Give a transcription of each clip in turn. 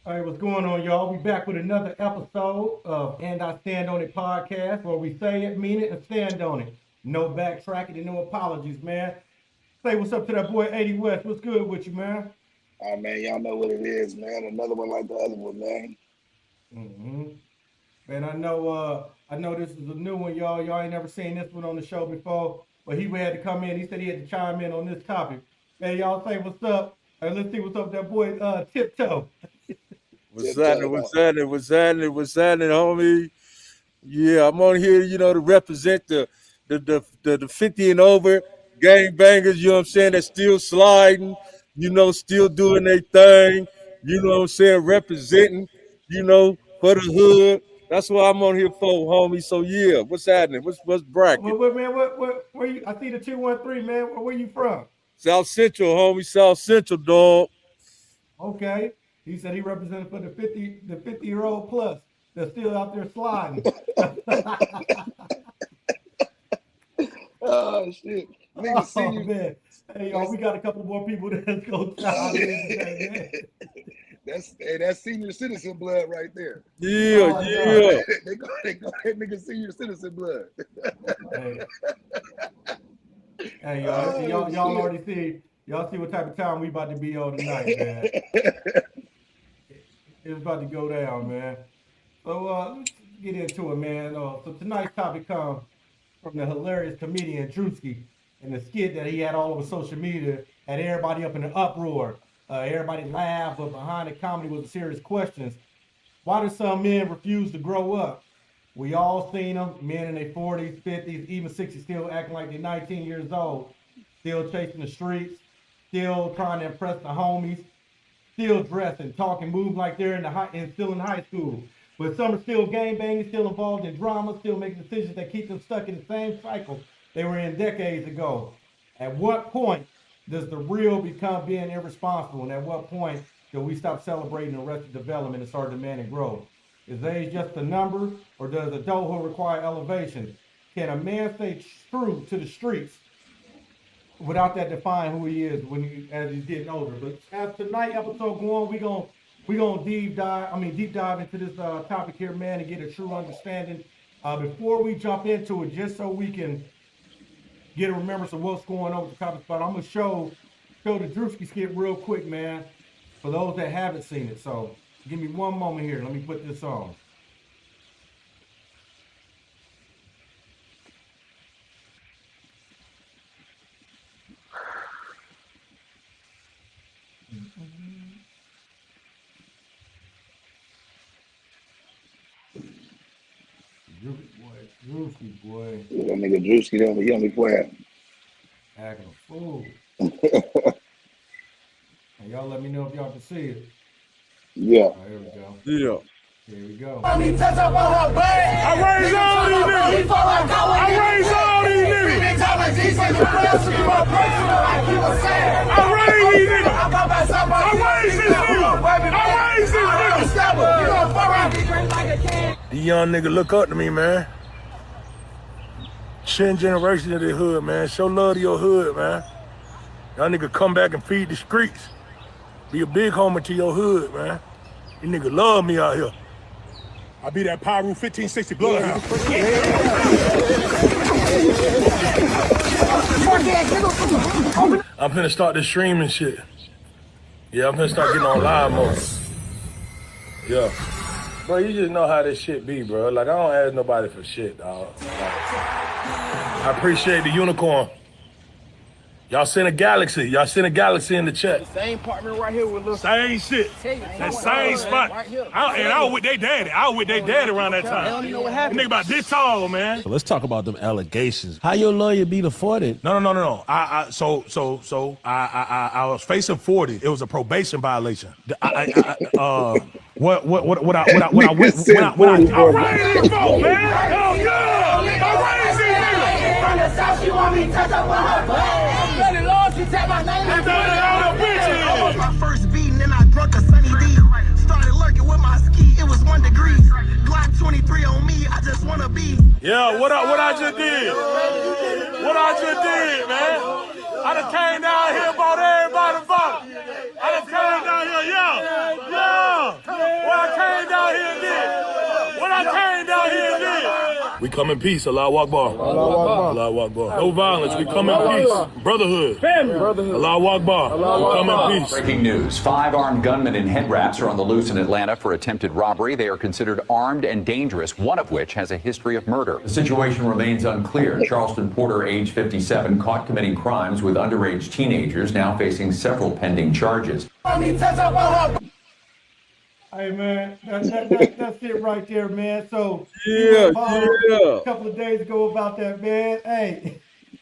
All right, what's going on, y'all? We back with another episode of And I Stand On It podcast, where we say it, mean it, and stand on it. No backtracking and no apologies, man. Say what's up to that boy 80 West. What's good with you, man? Man, y'all know what it is, man. Another one like the other one, man. Mm-hmm. Man, I know this is a new one, y'all. Y'all ain't never seen this one on the show before, but he had to come in. He said he had to chime in on this topic. Man, y'all say what's up. Let's see what's up with that boy Tiptoe. What's happening? What's happening, homie? Yeah, I'm on here, to represent the 50 and over gangbangers, you know what I'm saying, that's still sliding, still doing their thing, you know what I'm saying, representing, for the hood. That's what I'm on here for, homie. So yeah, what's happening? What's bracket? Where you? I see the 213, man. Where you from? South Central, homie, South Central, dog. Okay. He said he represented for the 50-year-old plus that's still out there sliding. Oh shit, nigga, Oh senior. man. Hey y'all, we got a couple more people that's gonna chime in today, man. That's senior citizen blood right there. Yeah, Oh, yeah. they go that nigga senior citizen blood. Hey y'all already see what type of time we about to be on tonight, man. It's about to go down, man. So let's get into it, man. So tonight's topic comes from the hilarious comedian Druski and the skit that he had all over social media had everybody up in an uproar. Everybody laughed, but behind the comedy was the serious questions. Why do some men refuse to grow up? We all seen them, men in their 40s, 50s, even 60s, still acting like they're 19 years old, still chasing the streets, still trying to impress the homies, still dressing, talking, moving like they're still in high school. But some are still gangbanging, still involved in drama, still making decisions that keep them stuck in the same cycle they were in decades ago. At what point does the real become being irresponsible? And at what point do we stop celebrating arrested development and start demanding growth? Is age just a number, or does adulthood require elevation? Can a man stay true to the streets without that define who he is as he's getting older? But as tonight episode go on, we gonna deep dive into this topic here, man, and get a true understanding. Before we jump into it, just so we can get a remembrance of what's going on with the topic spot, I'm gonna show the Druski Skit real quick, man, for those that haven't seen it. So give me one moment here. Let me put this on. Druski boy. That nigga Druski, he don't be playing. Acting a fool. And y'all let me know if y'all can see it. Yeah. All right, here we go. Yeah. Here we go. I raise all these niggas. I raise all these niggas. I raise these niggas. I raise these niggas. The young nigga look up to me, man. 10 generation of the hood, man. Show love to your hood, man. Y'all nigga come back and feed the streets. Be a big homie to your hood, man. You nigga love me out here. I be that Pyro 1560 bloodhound. I'm finna start this streaming shit. Yeah, I'm finna start getting on live mode. Yeah. Bro, you just know how this shit be, bro. Like, I don't ask nobody for shit, dog. Like, I appreciate the unicorn. Y'all send a galaxy. Y'all send a galaxy in the chat. Same partner right here with little. Same shit. That same spot. I was with their daddy. I was with their daddy around that time. I don't even know what happened. Nigga about this tall, man. So let's talk about them allegations. How your lawyer be the 40? No. I was facing 40. It was a probation violation. What I went I raised these folks, man. Hell yeah! I raised these niggas. From the south, she want me to touch up on her butt. Really long, she said my name. That was my first beating, and I drunk a Sunny D. Started lurking with my ski, it was 1 degree. Glock 23 on me, I just wanna be. Yeah, what I just did? What I just did, man? I done came down here, bought everybody a bottle. I done came down here, yeah. We come in peace. Allah Akbar. Allah Akbar. No violence. We come in peace. Brotherhood. Family. Allah Akbar. We come in peace. Breaking news. 5 armed gunmen in head wraps are on the loose in Atlanta for attempted robbery. They are considered armed and dangerous, one of which has a history of murder. The situation remains unclear. Charleston Porter, age 57, caught committing crimes with underage teenagers, now facing several pending charges. Hey man, that's it right there, man. So Yeah, a couple of days ago about that, man. Hey,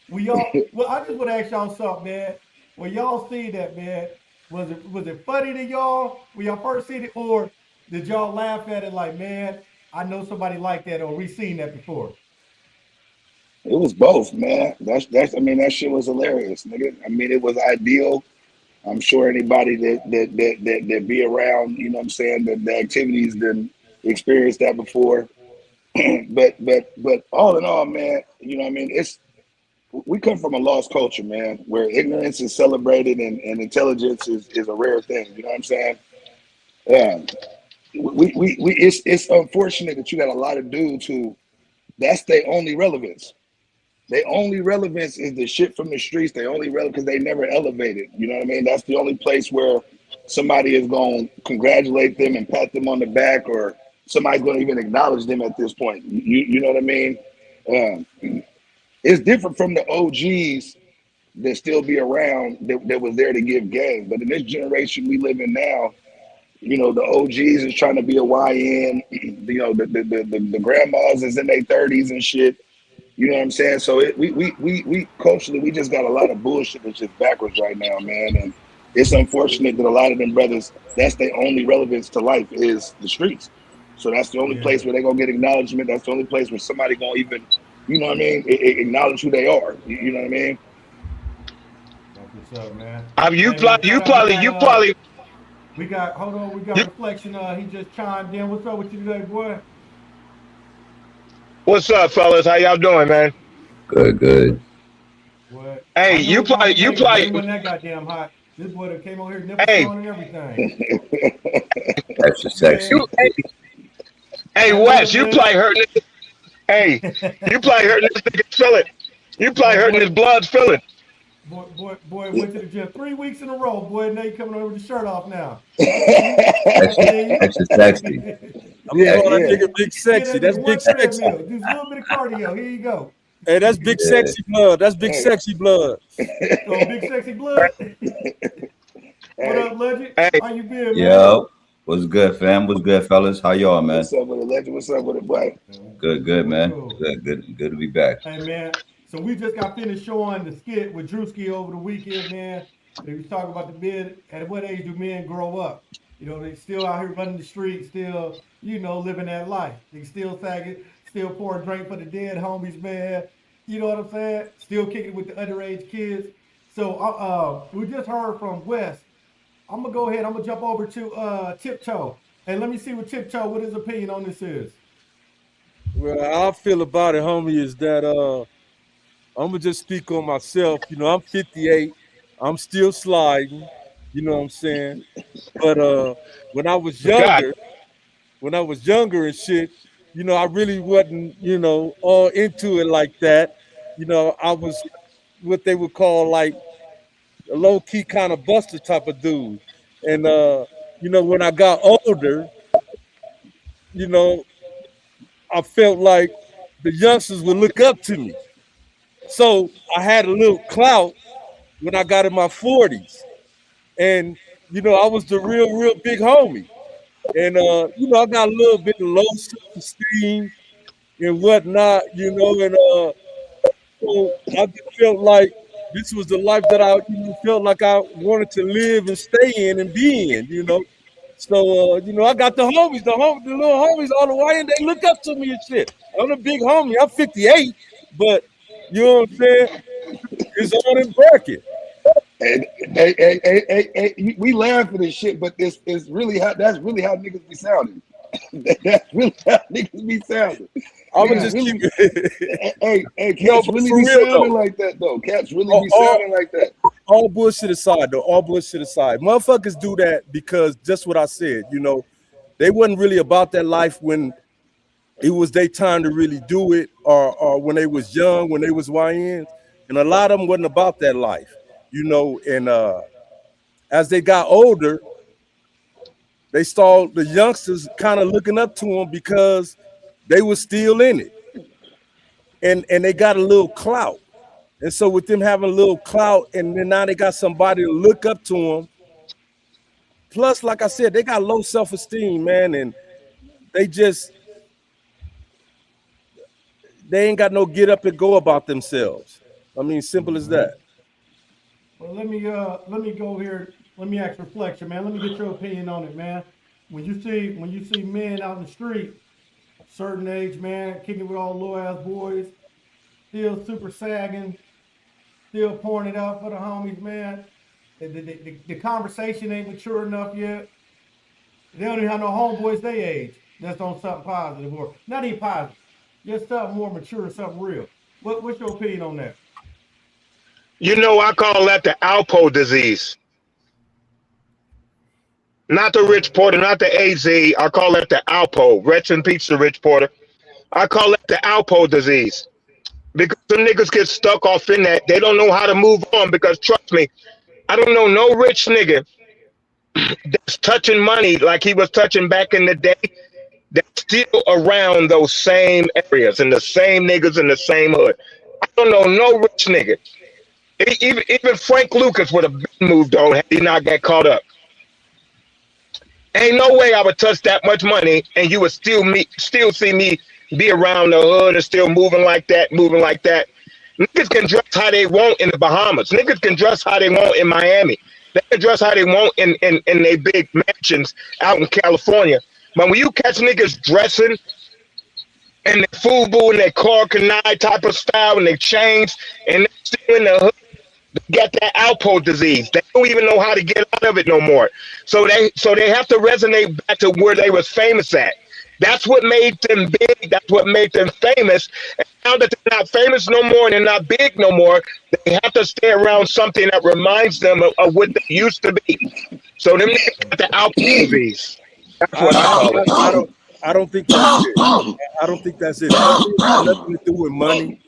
well, I just want to ask y'all something, man. When y'all see that, man, was it funny to y'all when y'all first seen it, or did y'all laugh at it like, man, I know somebody like that, or we seen that before? It was both, man. I mean, that shit was hilarious, nigga. I mean, it was ideal. I'm sure anybody that be around, you know what I'm saying, the activities that experienced that before. but all in all, man, you know what I mean, we come from a lost culture, man, where ignorance is celebrated and intelligence is a rare thing, you know what I'm saying? It's unfortunate that you got a lot of dudes who that's their only relevance. Their only relevance is the shit from the streets. They only relevant because they never elevated. You know what I mean? That's the only place where somebody is going to congratulate them and pat them on the back, or somebody's going to even acknowledge them at this point. You know what I mean? It's different from the OGs that still be around that was there to give game. But in this generation we live in now, you know, the OGs is trying to be a YN. You know, the grandmas is in their 30s and shit. You know what I'm saying? So we culturally, we just got a lot of bullshit that's just backwards right now, man. And it's unfortunate that a lot of them brothers, that's their only relevance to life is the streets. So that's the only place where they're going to get acknowledgement. That's the only place where somebody going to even, you know what I mean, acknowledge who they are. You know what I mean? What's up, man? You probably. We got Reflection. He just chimed in. What's up with you today, boy? What's up, fellas? How y'all doing, man? Good. What? Hey, you play. When that goddamn hot, this boy that came over here, nipple and everything. Extra sexy. Hey, Wes, you play hurting. Hey, you play hurting this nigga feeling. You play hurting his blood feeling. Boy went to the gym 3 weeks in a row, boy. Now you coming over with the shirt off now. Extra sexy. I'm gonna call that nigga Big Sexy. That's Big Sexy. Do a little bit of cardio. Here you go. Hey, that's Big Sexy blood. That's Big Sexy blood. So Big Sexy blood. What up, Legend? Hey. How you been, man? Yo, what's good, fam? What's good, fellas? How y'all, man? What's up with it, Legend? What's up with it, boy? Good, man. Good to be back. Hey, man. So we just got finished showing the skit with Druski over the weekend, man. They was talking about the men. At what age do men grow up? You know, they still out here running the streets, still, you know, living that life. They still sagging, still pouring drink for the dead homies, man. You know what I'm saying? Still kicking with the underage kids. So we just heard from Wes. I'm gonna go ahead. I'm gonna jump over to Tiptoe, and let me see what Tiptoe, what his opinion on this is. Well, how I feel about it, homie, is that I'm gonna just speak on myself. You know, I'm 58. I'm still sliding. You know what I'm saying? But when I was younger and shit, you know, I really wasn't, you know, all into it like that. You know, I was what they would call like a low-key kind of buster type of dude. And you know, when I got older, you know, I felt like the youngsters would look up to me. So I had a little clout when I got in my 40s. And, you know, I was the real big homie. And, you know, I got a little bit of low self-esteem and whatnot, you know, and so I just felt like this was the life that I felt like I wanted to live and stay in and be in, you know. So, you know, I got the homies, the little homies all the way, and they look up to me and shit. I'm a big homie. I'm 58, but, you know what I'm saying? It's on in bracket. Hey, we laugh at this shit, but that's really how niggas be sounding. That's really how niggas be sounding. I'm gonna just keep Hey, cats really be sounding like that though. Cats really be sounding like that. All bullshit aside though, all bullshit aside. Motherfuckers do that because just what I said, you know, they wasn't really about that life when it was their time to really do it, or when they was young, when they was YNs, and a lot of them wasn't about that life, you know. And as they got older, they saw the youngsters kind of looking up to them because they were still in it, and they got a little clout. And so with them having a little clout, and then now they got somebody to look up to them. Plus, like I said, they got low self-esteem, man, and they ain't got no get up and go about themselves. I mean, simple as that. Well, let me go here. Let me ask reflection, man. Let me get your opinion on it, man. When you see men out in the street, certain age, man, kicking with all low ass boys, still super sagging, still pouring it out for the homies, man. The conversation ain't mature enough yet. They don't even have no homeboys they age. That's on something positive, or not even positive. Just something more mature, something real. What's your opinion on that? You know, I call that the Alpo disease. Not the Rich Porter, not the AZ. I call that the Alpo. Rest in peace to Rich Porter. I call that the Alpo disease. Because the niggas get stuck off in that. They don't know how to move on, because trust me, I don't know no rich nigga that's touching money like he was touching back in the day that's still around those same areas and the same niggas in the same hood. I don't know no rich nigga. Even Frank Lucas would have been moved on had he not got caught up. Ain't no way I would touch that much money and you would still see me be around the hood and still moving like that. Niggas can dress how they want in the Bahamas. Niggas can dress how they want in Miami. They can dress how they want in their big mansions out in California. But when you catch niggas dressing in their FUBU and their car canai type of style and their chains and they're still in the hood, they got that Alpo disease. They don't even know how to get out of it no more. So they have to resonate back to where they was famous at. That's what made them big. That's what made them famous. And now that they're not famous no more and they're not big no more, they have to stay around something that reminds them of what they used to be. So them niggas got the Alpo disease. That's what I call it. I don't think that's it. I don't think that's it. It got nothing to do with money.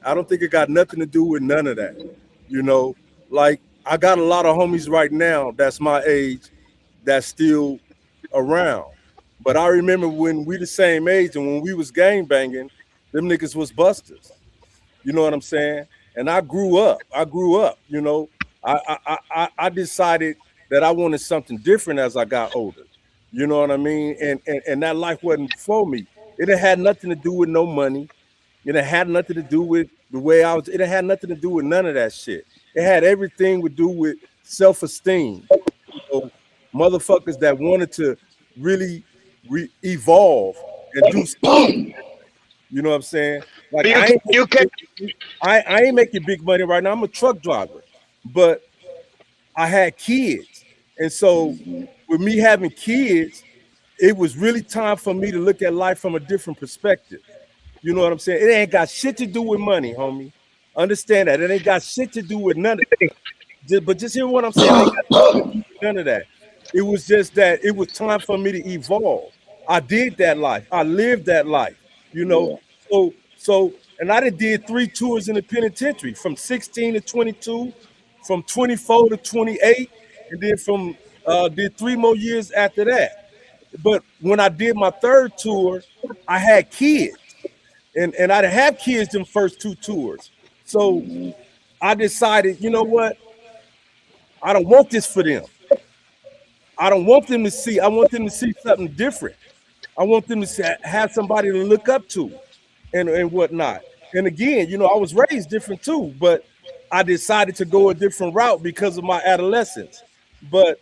I don't think it got nothing to do with none of that. You know, like I got a lot of homies right now that's my age that's still around. But I remember when we the same age and when we was gangbanging, them niggas was busters. You know what I'm saying? And I grew up, you know. I decided that I wanted something different as I got older. You know what I mean? And that life wasn't for me. It had nothing to do with no money. It had nothing to do with the way I was. It had nothing to do with none of that shit. It had everything to do with self-esteem. You know, motherfuckers that wanted to really evolve and do something. You know what I'm saying? Like I ain't making big money right now. I'm a truck driver, but I had kids, and so with me having kids, it was really time for me to look at life from a different perspective. You know what I'm saying? It ain't got shit to do with money, homie. Understand that. It ain't got shit to do with none of it. But just hear what I'm saying. It ain't got none of that. It was just that it was time for me to evolve. I did that life. I lived that life. You know. Yeah. So and I did 3 tours in the penitentiary from 16 to 22, from 24 to 28, and then did 3 more years after that. But when I did my 3rd tour, I had kids. And I didn't have kids them first 2 tours. So I decided, you know what? I don't want this for them. I don't want them to see. I want them to see something different. I want them to have somebody to look up to and whatnot. And again, you know, I was raised different too, but I decided to go a different route because of my adolescence. But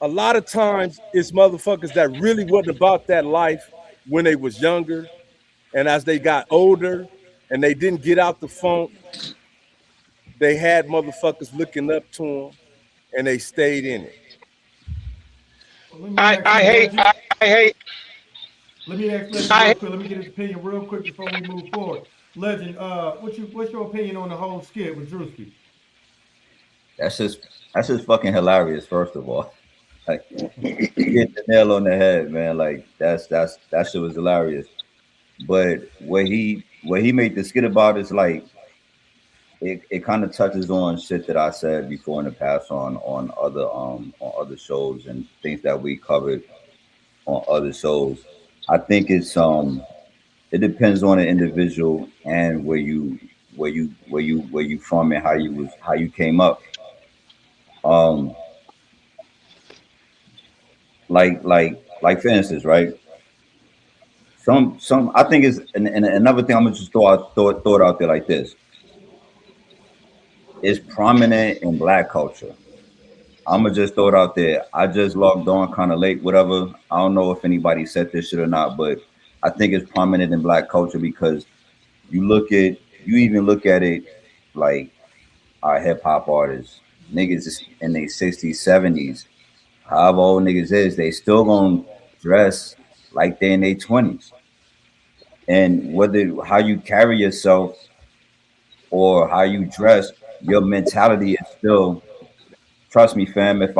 a lot of times it's motherfuckers that really wasn't about that life when they was younger. And as they got older and they didn't get out the funk, they had motherfuckers looking up to them and they stayed in it. I hate. Let me ask Legend real quick. Let me get his opinion real quick before we move forward. Legend, what's your opinion on the whole skit with Druski? That's just fucking hilarious, first of all. Like, you hit the nail on the head, man. Like that shit was hilarious. But what he made the skit about is like it kind of touches on shit that I said before in the past on other shows and things that we covered on other shows. I think it depends on the individual and where you from and how you came up. Um like for instance, right? Some I think is and another thing I'm gonna just throw it out there like this. It's prominent in black culture. I'm gonna just throw it out there. I just logged on kind of late, whatever. I don't know if anybody said this shit or not, but I think it's prominent in black culture because you even look at it like our hip hop artists, niggas is in their 60s, 70s, however old niggas is, they still gonna dress like they in their 20s. And whether how you carry yourself or how you dress, your mentality is still. Trust me, fam. If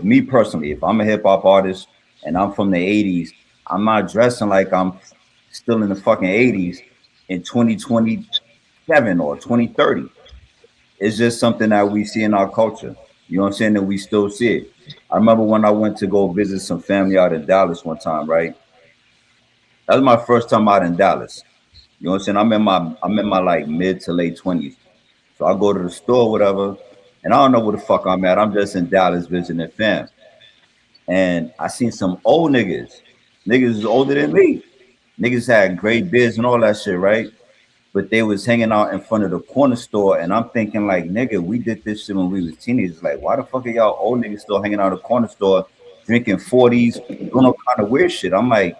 me personally, if I'm a hip hop artist and I'm from the '80s, I'm not dressing like I'm still in the fucking '80s in 2027 or 2030. It's just something that we see in our culture. You know what I'm saying? That we still see it. I remember when I went to go visit some family out in Dallas one time, right? That was my first time out in Dallas. You know what I'm saying? I'm in my like mid to late 20s. So I go to the store, whatever, and I don't know where the fuck I'm at. I'm just in Dallas visiting fam. And I seen some old niggas. Niggas is older than me. Niggas had great beards and all that shit, right? But they was hanging out in front of the corner store, and I'm thinking like, nigga, we did this shit when we was teenagers. Like, why the fuck are y'all old niggas still hanging out at the corner store, drinking 40s, doing all kind of weird shit? I'm like,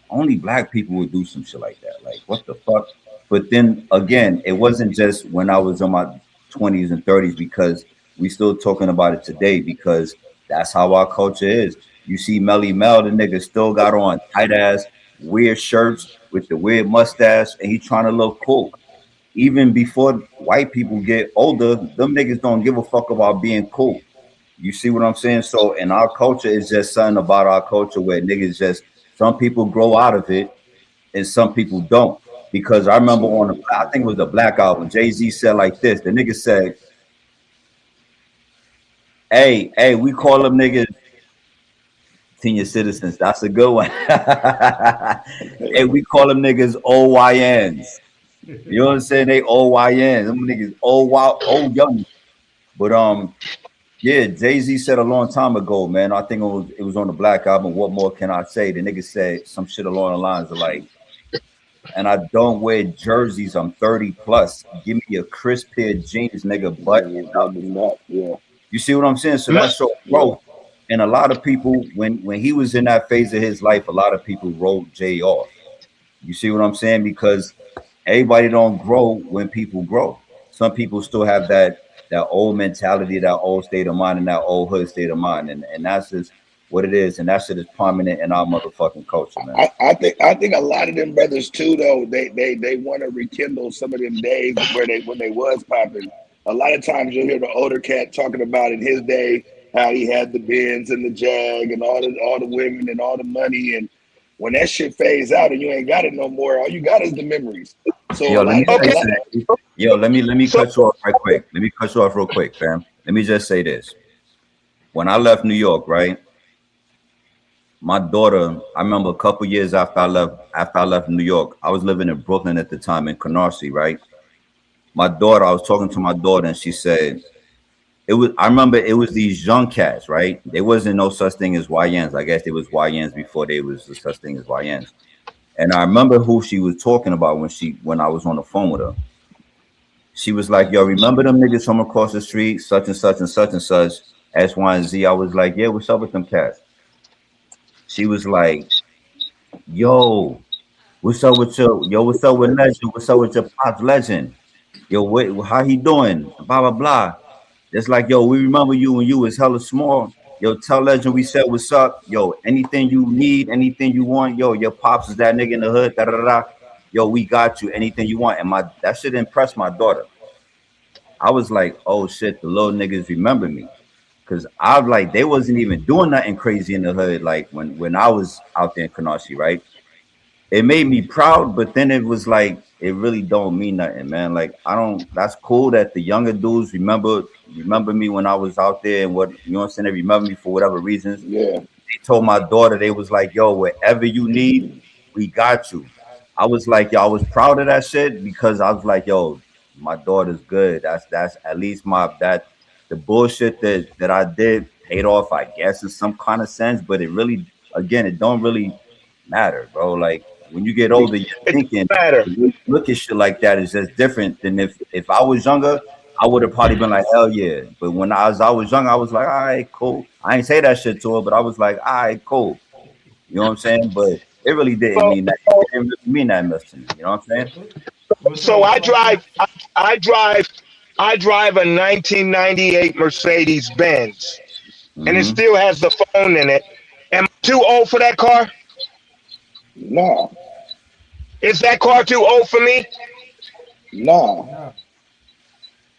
only black people would do some shit like that. Like, what the fuck? But then again, it wasn't just when I was in my 20s and 30s because we still talking about it today because that's how our culture is. You see Melly Mel, the nigga still got on tight ass weird shirts with the weird mustache, and he trying to look cool. Even before white people get older, them niggas don't give a fuck about being cool. You see what I'm saying? So in our culture, it's just something about our culture where niggas just some people grow out of it and some people don't. Because I remember I think it was the Black Album, Jay-Z said like this. The nigga said, hey, we call them niggas senior citizens. That's a good one. Hey, we call them niggas OYNs. You know what I'm saying? They OYNs. Them niggas old young. But yeah, Jay-Z said a long time ago, man. I think it was on the Black Album. What more can I say? The nigga said some shit along the lines of like, and I don't wear jerseys. I'm 30 plus. Give me a crisp pair of jeans, nigga. But Yeah. you see what I'm saying? So that's so growth. And a lot of people, when he was in that phase of his life, a lot of people wrote Jay off. You see what I'm saying? Because everybody don't grow when people grow. Some people still have that old mentality, that old state of mind, and that old hood state of mind, and that's just what it is, and that shit is prominent in our motherfucking culture, man. I think a lot of them brothers too, though, they want to rekindle some of them days when they was popping. A lot of times you'll hear the older cat talking about in his day how he had the Benz and the Jag and all the women and all the money, and when that shit fades out and you ain't got it no more, all you got is the memories. So let me cut you off right quick. Let me cut you off real quick, fam. Let me just say this. When I left New York, right? My daughter, I remember a couple years after I left New York, I was living in Brooklyn at the time in Canarsie, right? I was talking to my daughter and she said, I remember it was these young cats, right? There wasn't no such thing as YNs. I guess there was YNs before there was such thing as YNs. And I remember who she was talking about when I was on the phone with her. She was like, yo, remember them niggas from across the street, such and such and such and such, X, Y, and Z. I was like, yeah, what's up with them cats? She was like, yo, what's up with Legend? What's up with your Pops Legend? Yo, how he doing? Blah, blah, blah. It's like, yo, we remember you when you was hella small. Yo, tell Legend we said what's up. Yo, anything you need, anything you want. Yo, your Pops is that nigga in the hood. Da, da, da, da. Yo, we got you. Anything you want. And that shit impressed my daughter. I was like, oh shit, the little niggas remember me. Cause I like they wasn't even doing nothing crazy in the hood. Like when I was out there in Canarsie, right? It made me proud, but then it was like it really don't mean nothing, man. Like I don't. That's cool that the younger dudes remember me when I was out there and what you know what I'm saying. They remember me for whatever reasons. Yeah. They told my daughter they was like, "Yo, whatever you need, we got you." I was like, "Yo," I was proud of that shit because I was like, "Yo, my daughter's good." That's at least the bullshit that I did paid off, I guess, in some kind of sense. But it really, again, it don't really matter, bro. Like when you get older, you're It thinking doesn't matter. look at shit like that is just different than if I was younger, I would have probably been like, hell yeah. But when I was young, I was like, all right, cool. I ain't say that shit to her, but I was like, all right, cool. You know what I'm saying? But it really didn't So, mean that. It didn't really mean that much to me. You know what I'm saying? so I drive a 1998 Mercedes Benz, and it Mm-hmm. still has the phone in it. Am I too old for that car? Nah. Is that car too old for me? Nah. Nah.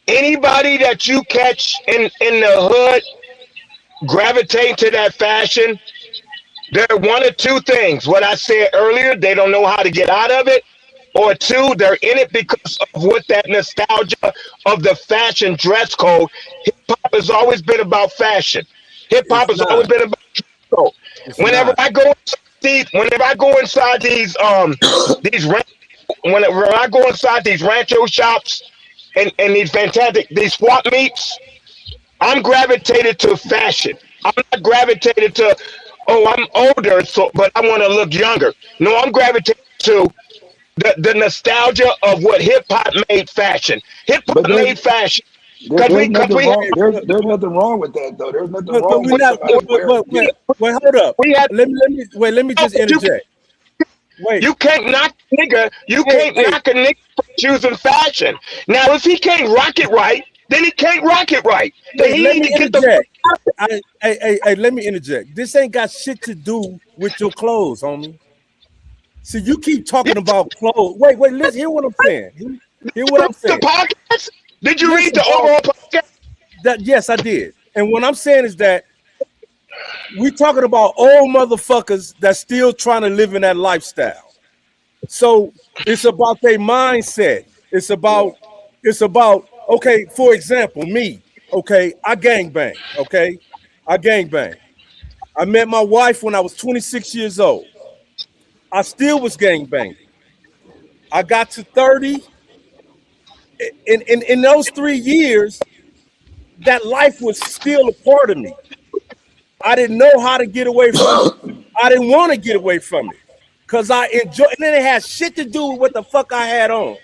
Anybody that you catch in the hood gravitate to that fashion, there are one or two things. What I said earlier, they don't know how to get out of it. Or two, they're in it because of what that nostalgia of the fashion dress code. Hip hop has always been about fashion. Hip hop It's has always not. been about dress code. It's Whenever not. I go inside these whenever I go inside these rancho shops and these swap meets, I'm gravitated to fashion. I'm not gravitated to, oh, I'm older, so but I want to look younger. No, I'm gravitated to the nostalgia of what hip hop made fashion. Hip hop But made fashion because there's nothing we had wrong. There's nothing wrong with that though. There's nothing But wrong we're with not. somebody wearing. Wait, hold up. we had Let me just you interject. Wait. you can't knock a nigga. You Hey, can't hey, knock a nigga for choosing fashion. Now, if he can't rock it right, then he can't rock it right. Then hey, he let need me to get the interject. Let me interject. This ain't got shit to do with your clothes, homie. See, you keep talking about clothes. Wait, listen. Hear what I'm saying. Hear what I'm the saying. podcast. Did you read Listen, the bro. overall podcast? Yes, I did. And what I'm saying is that we talking about old motherfuckers that's still trying to live in that lifestyle. So it's about their mindset. It's Yeah. about okay, for example, me, okay, I gangbang, okay? I gangbang. I met my wife when I was 26 years old. I still was gangbanging. I got to 30. In those 3 years, that life was still a part of me. I didn't know how to get away from it. I didn't want to get away from it. Cause I enjoy, and then it had shit to do with what the fuck I had on.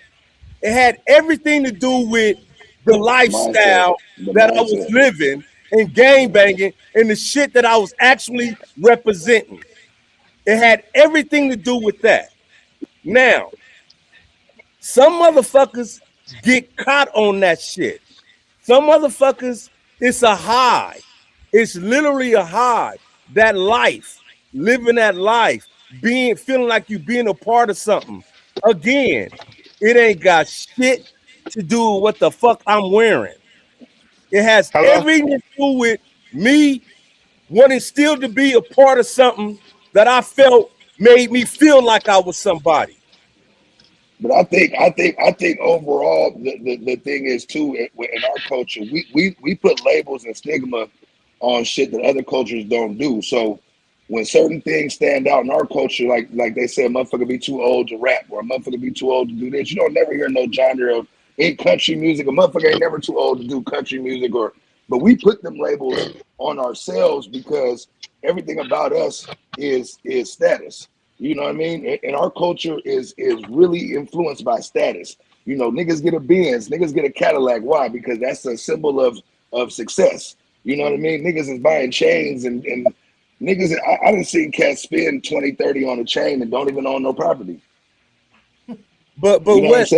It had everything to do with the Mindset. lifestyle The that I was mindset. living and gang banging and the shit that I was actually representing. It had everything to do with that. Now, some motherfuckers get caught on that shit. Some motherfuckers, it's a high. It's literally a high. That life, living that life, feeling like you being a part of something. Again, it ain't got shit to do with what the fuck I'm wearing. It has Hello. everything to do with me wanting still to be a part of something that I felt made me feel like I was somebody. But I think overall the thing is too in our culture we put labels and stigma on shit that other cultures don't do. So when certain things stand out in our culture, like they say, a motherfucker be too old to rap or a motherfucker be too old to do this, you don't never hear no genre of in country music. A motherfucker ain't never too old to do country music but we put them labels on ourselves because everything about us is status. You know what I mean? And our culture is really influenced by status. You know, niggas get a Benz, niggas get a Cadillac. Why? Because that's a symbol of success. You know what I mean? Niggas is buying chains and niggas. I done seen cats spend 20, 30 on a chain and don't even own no property. But You know what I'm West,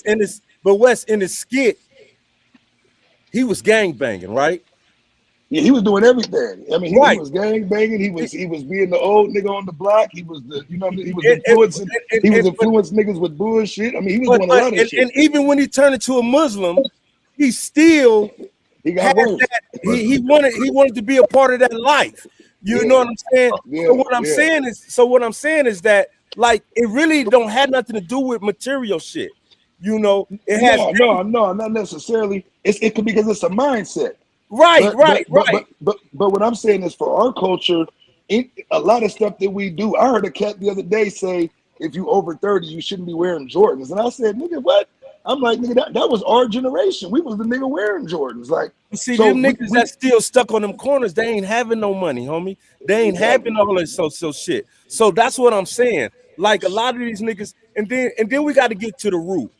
saying? but West in the skit, he was gang banging, right? Yeah, he was doing everything. I mean, he Right. was gang banging. He was being the old nigga on the block. He was the, you know what I mean? He was And- influencing. and- He was and- but- influencing niggas with bullshit. I mean, he was doing a lot of shit. and even when he turned into a Muslim, he still He got had worse. that. He wanted to be a part of that life. You know what I'm saying? Yeah, so what I'm saying is that like it really don't have nothing to do with material shit. You know, it has no, not necessarily. It could be because it's a mindset. Right. But what I'm saying is for our culture, a lot of stuff that we do. I heard a cat the other day say, if you over 30, you shouldn't be wearing Jordans. And I said, nigga, what? I'm like, nigga, that was our generation. We was the nigga wearing Jordans. Like, you see, them niggas that still stuck on them corners, they ain't having no money, homie. They ain't having all that social shit. So that's what I'm saying. Like a lot of these niggas, and then we got to get to the root.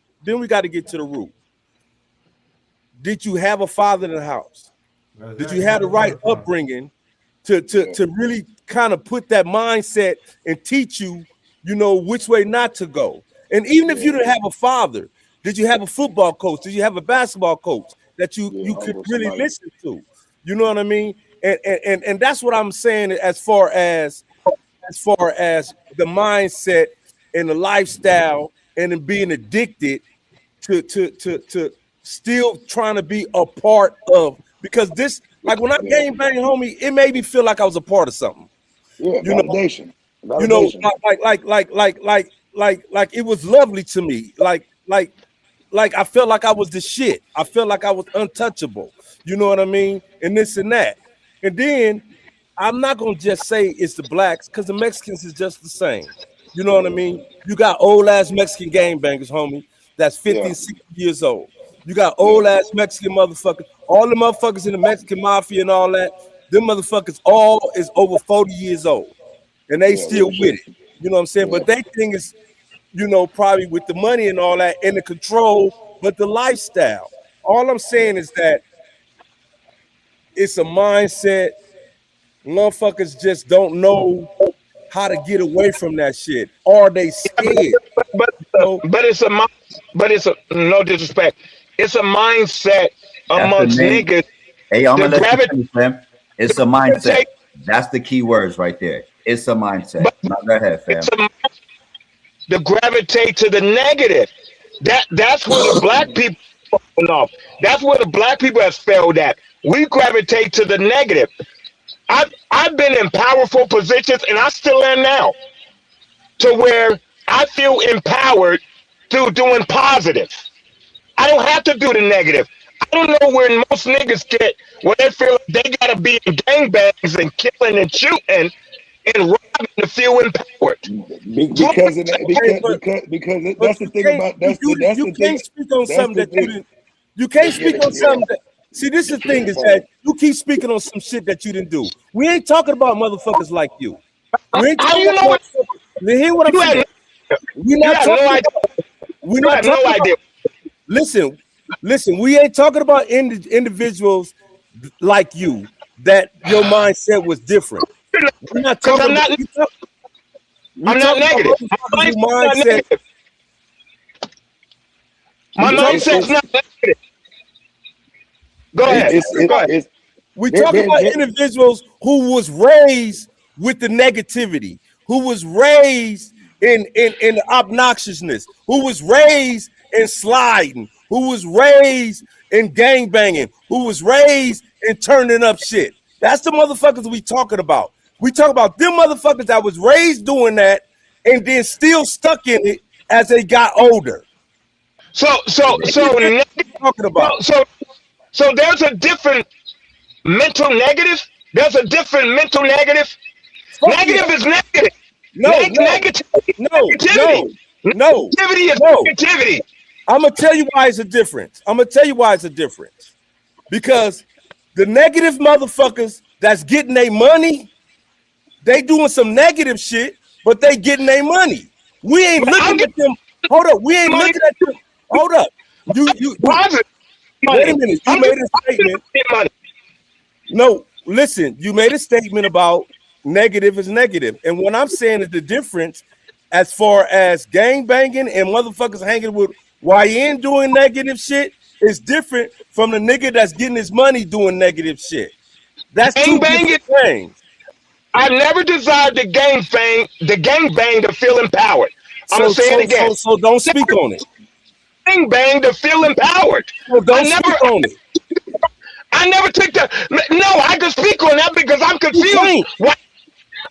Did you have a father in the house? Did you have the right upbringing to really kind of put that mindset and teach you, you know, which way not to go? And even if you didn't have a father, did you have a football coach? Did you have a basketball coach that you could really listen to? You know what I mean? And that's what I'm saying as far as the mindset and the lifestyle and then being addicted to still trying to be a part of, because this, like when I gang bang, homie, it made me feel like I was a part of something. Yeah, validation. You know, like it was lovely to me. Like I felt like I was the shit. I felt like I was untouchable. You know what I mean? And this and that. And then I'm not gonna just say it's the blacks, because the Mexicans is just the same. You know what I mean? You got old ass Mexican gangbangers, homie, that's 50 and 60 years old. You got old ass Mexican motherfuckers, all the motherfuckers in the Mexican mafia and all that. Them motherfuckers all is over 40 years old, and they still with it. You know what I'm saying? But they think it's, you know, probably with the money and all that and the control, but the lifestyle. All I'm saying is that it's a mindset. Motherfuckers just don't know how to get away from that shit. Are they scared? But it's a no disrespect. It's a mindset amongst niggas. Hey, I'm gonna let you finish, fam. It's a mindset. That's the key words right there. It's a mindset. Now go ahead, fam. To gravitate to the negative. That's where the black people falling off. That's where the black people have failed at. We gravitate to the negative. I've been in powerful positions, and I still am now, to where I feel empowered through doing positive. I don't have to do the negative. I don't know where most niggas get when they feel like they gotta be in gangbangs and killing and shooting and robbing to feel empowered. Because that's the thing about you can't speak on something that you didn't. You can't speak on something that. See, this is the thing is that you keep speaking on some shit that you didn't do. We ain't talking about motherfuckers like you. We ain't talking about. Hear what I'm saying? We're not talking. We're not talking about. Listen. We ain't talking about individuals like you that your mindset was different. We're not talking. I'm not negative. My mindset's not negative. Go ahead. We talking about individuals who was raised with the negativity, who was raised in the obnoxiousness, who was raised in sliding, who was raised in gangbanging, who was raised in turning up shit. That's the motherfuckers we talking about. We talk about them motherfuckers that was raised doing that and then still stuck in it as they got older. So talking about. So there's a different mental negative. There's a different mental negative. Negative is negative. Negativity is negativity. I'm gonna tell you why it's a difference. Because the negative motherfuckers that's getting their money, they doing some negative shit, but they getting their money. We ain't looking at them. Hold up. We ain't looking at them. Hold up. You wait a minute. You made a statement. No, listen. You made a statement about negative is negative, and what I'm saying is the difference as far as gang banging and motherfuckers hanging with YN doing negative shit is different from the nigga that's getting his money doing negative shit. That's two different things. I never desired the gang bang to feel empowered. I'm gonna say it again. So don't speak on it. Gang bang to feel empowered. So don't speak on it. I never took that. No, I can speak on that because I'm confused. Why?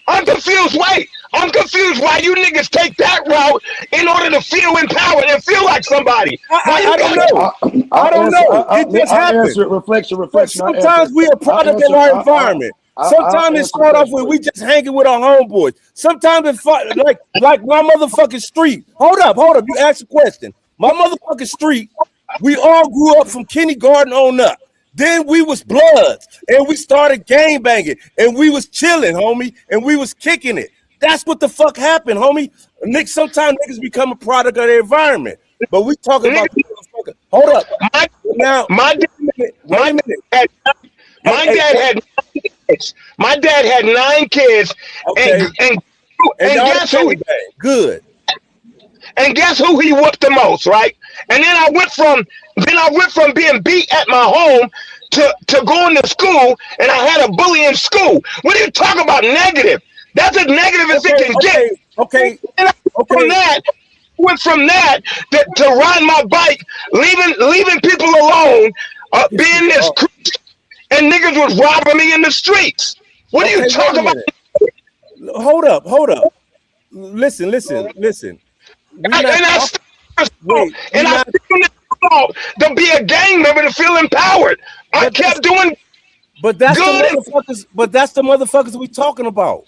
I'm confused. Wait, I'm confused why you niggas take that route in order to feel empowered and feel like somebody. I don't know. I don't know. It just happens. Reflection. But sometimes we a product of our environment. Sometimes it start off with we just hanging with our homeboys. Sometimes it like my motherfucking street. Hold up. You asked a question. My motherfucking street, we all grew up from kindergarten on up. Then we was bloods and we started gang banging and we was chilling, homie, and we was kicking it. That's what the fuck happened, homie. Nick, sometimes niggas become a product of their environment. But we talking about hold up. My dad had 9 kids. Okay. And guess who? Good. And guess who he whooped the most, right? And then I went from being beat at my home to going to school, and I had a bully in school. What are you talking about? Negative. That's as negative as it can get. Okay. Went from that to ride my bike, leaving people alone, being this and niggas was robbing me in the streets. What are you talking about? Hold up. Listen. I to be a gang member to feel empowered. I kept doing. But that's the motherfuckers we talking about.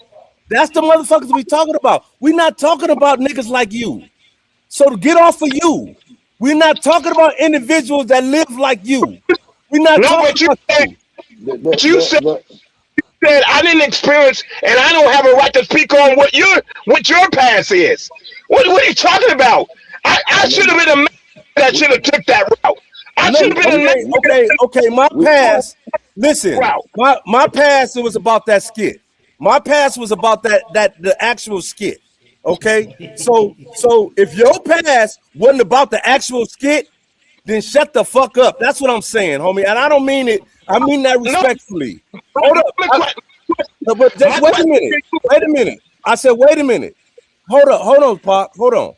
We're not talking about niggas like you. So to get off of you, we're not talking about individuals that live like you. We're not talking about you. But you said I didn't experience, and I don't have a right to speak on what your past is. What are you talking about? I should have been a man that should have took that route. I should have been okay. My past. Listen, my past. It was about that skit. My past was about the actual skit. Okay, so if your past wasn't about the actual skit, then shut the fuck up. That's what I'm saying, homie. And I don't mean it. I mean that respectfully. Hold up. But just wait a minute. I said, wait a minute. Hold on, Pop. Hold on.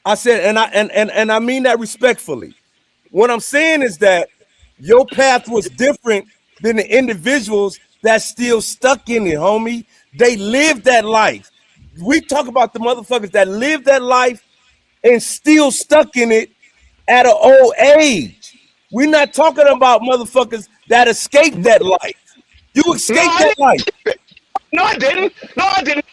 I said, and I mean that respectfully. What I'm saying is that your path was different than the individuals that's still stuck in it, homie. They lived that life. We talk about the motherfuckers that lived that life and still stuck in it at an old age. We're not talking about motherfuckers that escaped that life. You escaped that life. No, I didn't.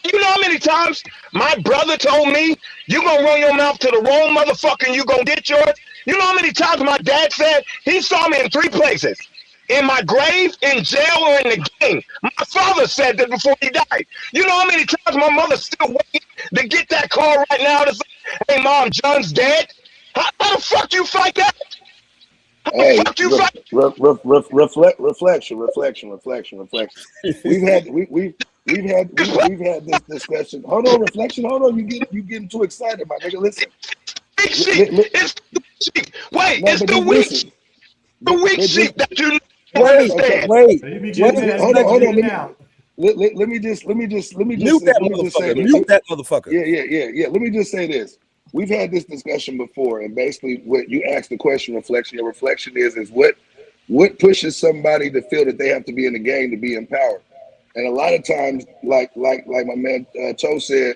You know how many times my brother told me, you gonna run your mouth to the wrong motherfucker and you gonna get yours? You know how many times my dad said he saw me in 3 places. In my grave, in jail, or in the gang. My father said that before he died. You know how many times my mother's still waiting to get that call right now to say, hey, Mom, John's dead? How the fuck you fight that? Hey, reflection. We've had this discussion. Hold on, reflection. Hold on, you getting too excited, my nigga. Listen. It's the weak sheep. The weak sheep that you understand. Wait. Hold on. Let me just Mute that motherfucker. Yeah. Let me just say this. We've had this discussion before, and basically what you asked the question, reflection. Your reflection is what pushes somebody to feel that they have to be in the game to be empowered. And a lot of times, like my man Cho said,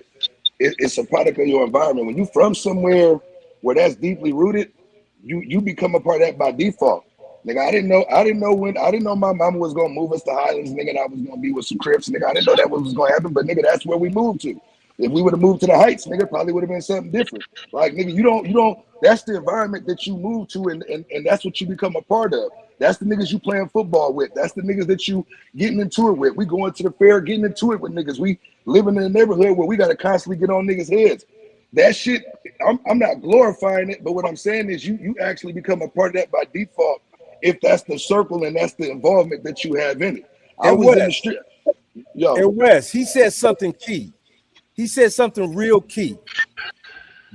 it's a product of your environment. When you from somewhere where that's deeply rooted, you become a part of that by default. Nigga, I didn't know my mama was gonna move us to Highlands, nigga, and I was gonna be with some Crips, nigga. I didn't know that was gonna happen, but nigga, that's where we moved to. If we would have moved to the Heights, nigga, probably would have been something different. Like, nigga, you don't. That's the environment that you move to, and that's what you become a part of. That's the niggas you playing football with. That's the niggas that you getting into it with. We going to the fair, getting into it with niggas. We living in a neighborhood where we got to constantly get on niggas' heads. That shit, I'm not glorifying it, but what I'm saying is you actually become a part of that by default if that's the circle and that's the involvement that you have in it. I was in the street. Yo. And Wes, he said something key. He said something real key.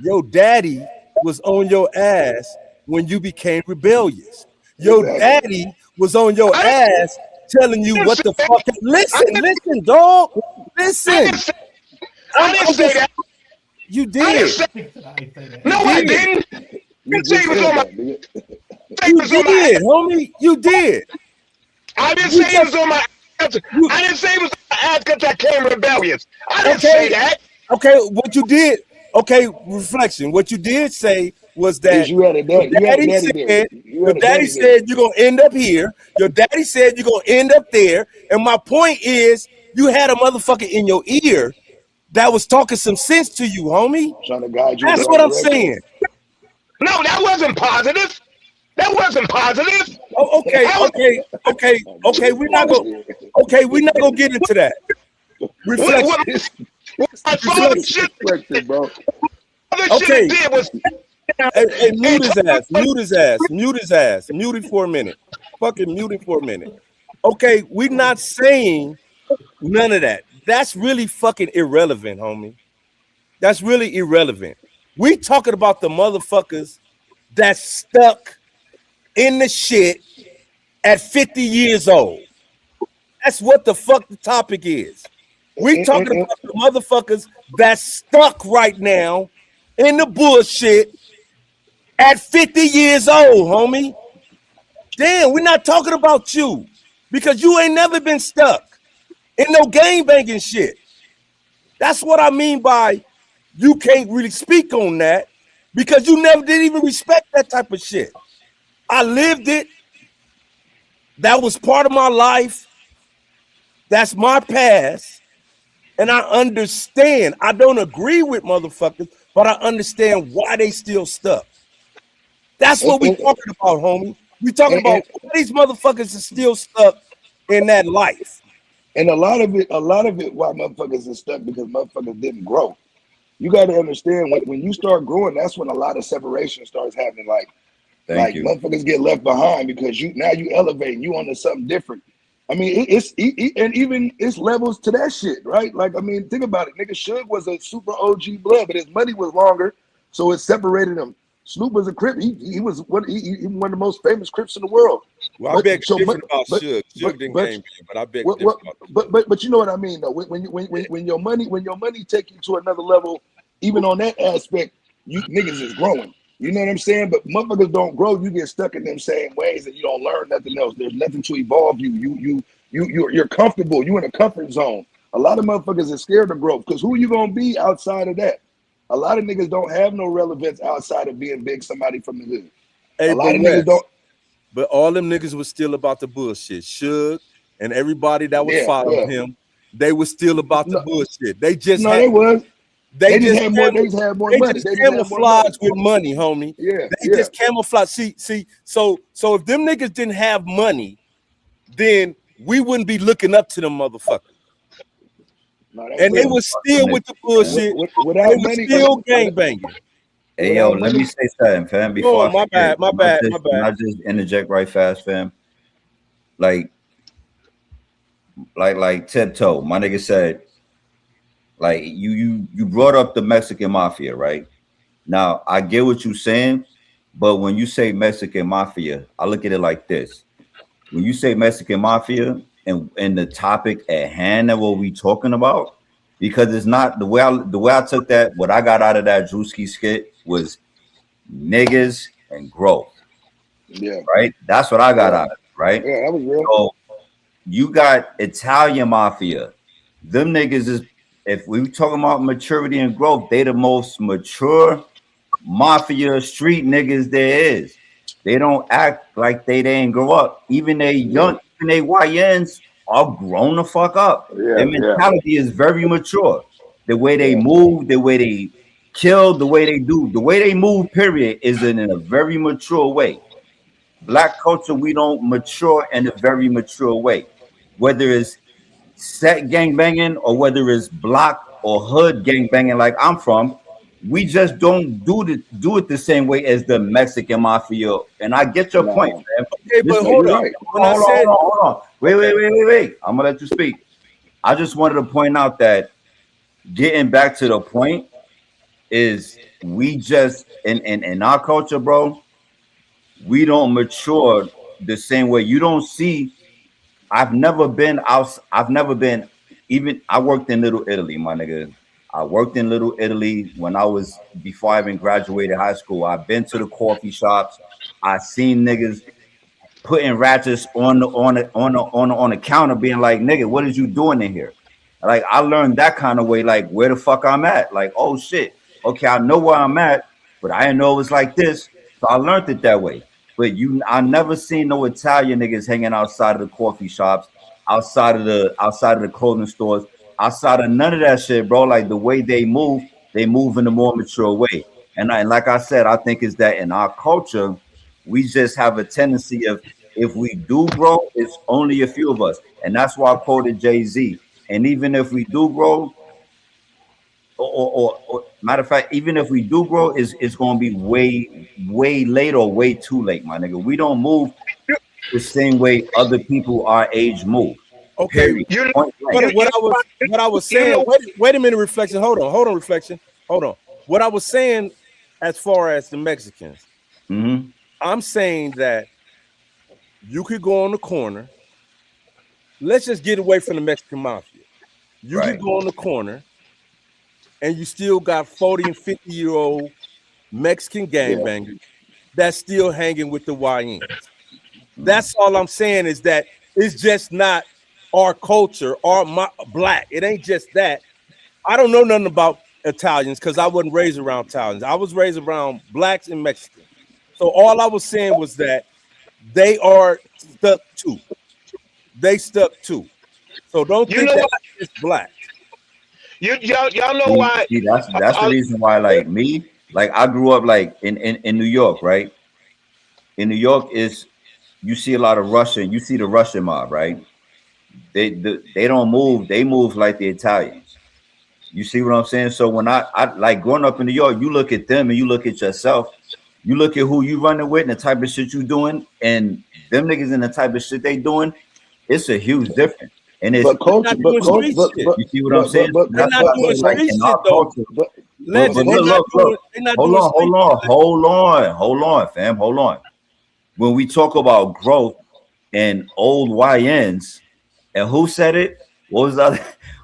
Your daddy was on your ass when you became rebellious. Your daddy was on your ass telling you what the fuck. Listen, dog. Listen. I didn't say that. You did. No, I didn't. You did, homie. You did. I didn't say it was on my ass. I didn't say it was on my ass because I came rebellious. I didn't say that. Okay, what you did, reflection. What you did say was that You had a daddy. You had a daddy there. your daddy said you're gonna end up here. Your daddy said you're gonna end up there. And my point is, you had a motherfucker in your ear that was talking some sense to you, homie. Trying to guide you. That's what I'm saying. No, that wasn't positive. That wasn't positive. Oh, okay. We're not gonna get into that. Reflection. Reflection, bro. Okay. Hey, mute his ass. Mute it for a minute. Fucking mute it for a minute. Okay, we're not saying none of that. That's really fucking irrelevant, homie. That's really irrelevant. We talking about the motherfuckers that's stuck in the shit at 50 years old. That's what the fuck the topic is. We talking about the motherfuckers that's stuck right now in the bullshit at 50 years old, homie. Damn, we're not talking about you because you ain't never been stuck in no gangbanging shit. That's what I mean by you can't really speak on that because you never did even respect that type of shit. I lived it. That was part of my life. That's my past. And I understand. I don't agree with motherfuckers, but I understand why they still stuck. That's what we talking about, homie. We talking about why these motherfuckers are still stuck in that life. And a lot of it, why motherfuckers are stuck because motherfuckers didn't grow. You got to understand when you start growing, that's when a lot of separation starts happening. Like motherfuckers get left behind because you elevate, you onto something different. I mean, it's levels to that shit, right? Like, I mean, think about it. Nigga Suge was a super OG blood, but his money was longer, so it separated him. Snoop was a Crip. He was one of the most famous Crips in the world. Well, I beg different about Suge. Suge didn't game, but I beg different about but you know what I mean though. When your money take you to another level, even on that aspect, you niggas is growing. You know what I'm saying? But motherfuckers don't grow. You get stuck in them same ways, and you don't learn nothing else. There's nothing to evolve you. You're comfortable. You in a comfort zone. A lot of motherfuckers are scared of growth because who you gonna be outside of that? A lot of niggas don't have no relevance outside of being big somebody from the hood. Hey, a lot of niggas don't. But all them niggas was still about the bullshit. Suge and everybody that was following him, they was still about the bullshit. They just They just had more money. They just camouflage with money, homie. They just camouflage. See. So if them niggas didn't have money, then we wouldn't be looking up to them motherfuckers. And they was still with the bullshit. They was still gangbanging. Hey yo, let me say something, fam. Before my bad. I just interject right fast, fam. Like Tiptoe, my nigga said. Like you brought up the Mexican mafia, right? Now I get what you're saying, but when you say Mexican mafia, I look at it like this: when you say Mexican mafia and the topic at hand that what we talking about, because it's not the way I took that. What I got out of that Druski skit was niggas and growth. Yeah, right. That's what I got out of it, right? Yeah, that was real. So you got Italian mafia. Them niggas is. If we talking about maturity and growth, they the most mature mafia street niggas there is. They don't act like they didn't grow up. Even they young, even they YNs are grown the fuck up. Their mentality is very mature. The way they move, the way they kill, the way they do, the way they move, period, is in a very mature way. Black culture, we don't mature in a very mature way. Whether it's set gang banging or whether it's block or hood gang banging like I'm from, we just don't do it the same way as the Mexican mafia. And I get your point, man. Okay, but hold on. Hold on. Wait. I'm gonna let you speak. I just wanted to point out that getting back to the point is we just in our culture, bro, we don't mature the same way. You don't see. I've never been out. Even I worked in Little Italy, my nigga. I worked in Little Italy before I even graduated high school. I've been to the coffee shops. I seen niggas putting ratchets on the counter, being like, nigga, what is you doing in here? Like, I learned that kind of way, like where the fuck I'm at. Like, oh shit, okay, I know where I'm at, but I didn't know it was like this. So I learned it that way. But I never seen no Italian niggas hanging outside of the coffee shops, outside of the clothing stores, outside of none of that shit, bro. Like the way they move in a more mature way. And like I said, I think is that in our culture, we just have a tendency of, if we do grow, it's only a few of us. And that's why I quoted Jay-Z. And even if we do grow, or matter of fact, even if we do grow, it's going to be way late or way too late, my nigga. We don't move the same way other people our age move. Okay, what I was saying. Wait a minute, reflection. Hold on, reflection. Hold on. What I was saying, as far as the Mexicans, I'm saying that you could go on the corner. Let's just get away from the Mexican mafia. You could go on the corner, and you still got 40 and 50-year-old Mexican gangbangers that's still hanging with the YNs. That's all I'm saying, is that it's just not our culture or black. It ain't just that. I don't know nothing about Italians because I wasn't raised around Italians. I was raised around blacks and Mexicans. So all I was saying was that they are stuck too. They stuck too. So don't think that it's black. Y'all know why? See, that's the reason why, like me, like I grew up like in New York, right? In New York you see a lot of Russian. You see the Russian mob, right? They don't move. They move like the Italians. You see what I'm saying? So when I like growing up in New York, you look at them and you look at yourself. You look at who you running with and the type of shit you doing, and them niggas and the type of shit they doing. It's a huge difference. And it's culture, you see what I'm saying? They're not doing street shit though. Hold on, fam. Hold on. When we talk about growth and old YNs, and who said it? What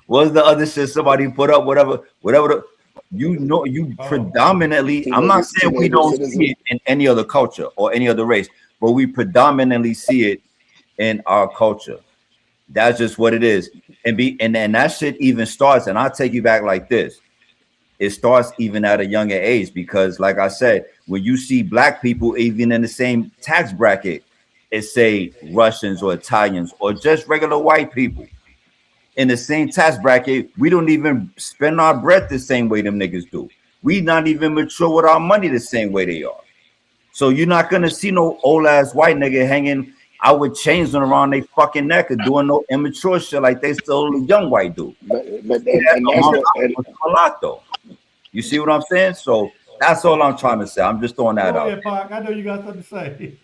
was the other shit somebody put up? Whatever. You predominantly. I'm not saying we don't see it in any other culture or any other race, but we predominantly see it in our culture. That's just what it is. And that shit even starts, and I'll take you back like this. It starts even at a younger age, because like I said, when you see black people even in the same tax bracket, it's say Russians or Italians or just regular white people in the same tax bracket, we don't even spend our bread the same way them niggas do. We not even mature with our money the same way they are. So you're not gonna see no old ass white nigga hanging out with chains on around their fucking neck or doing no immature shit like they still a young white dude. But a lot though. You see what I'm saying? So that's all I'm trying to say. I'm just throwing that out. Pac, I know you got something to say.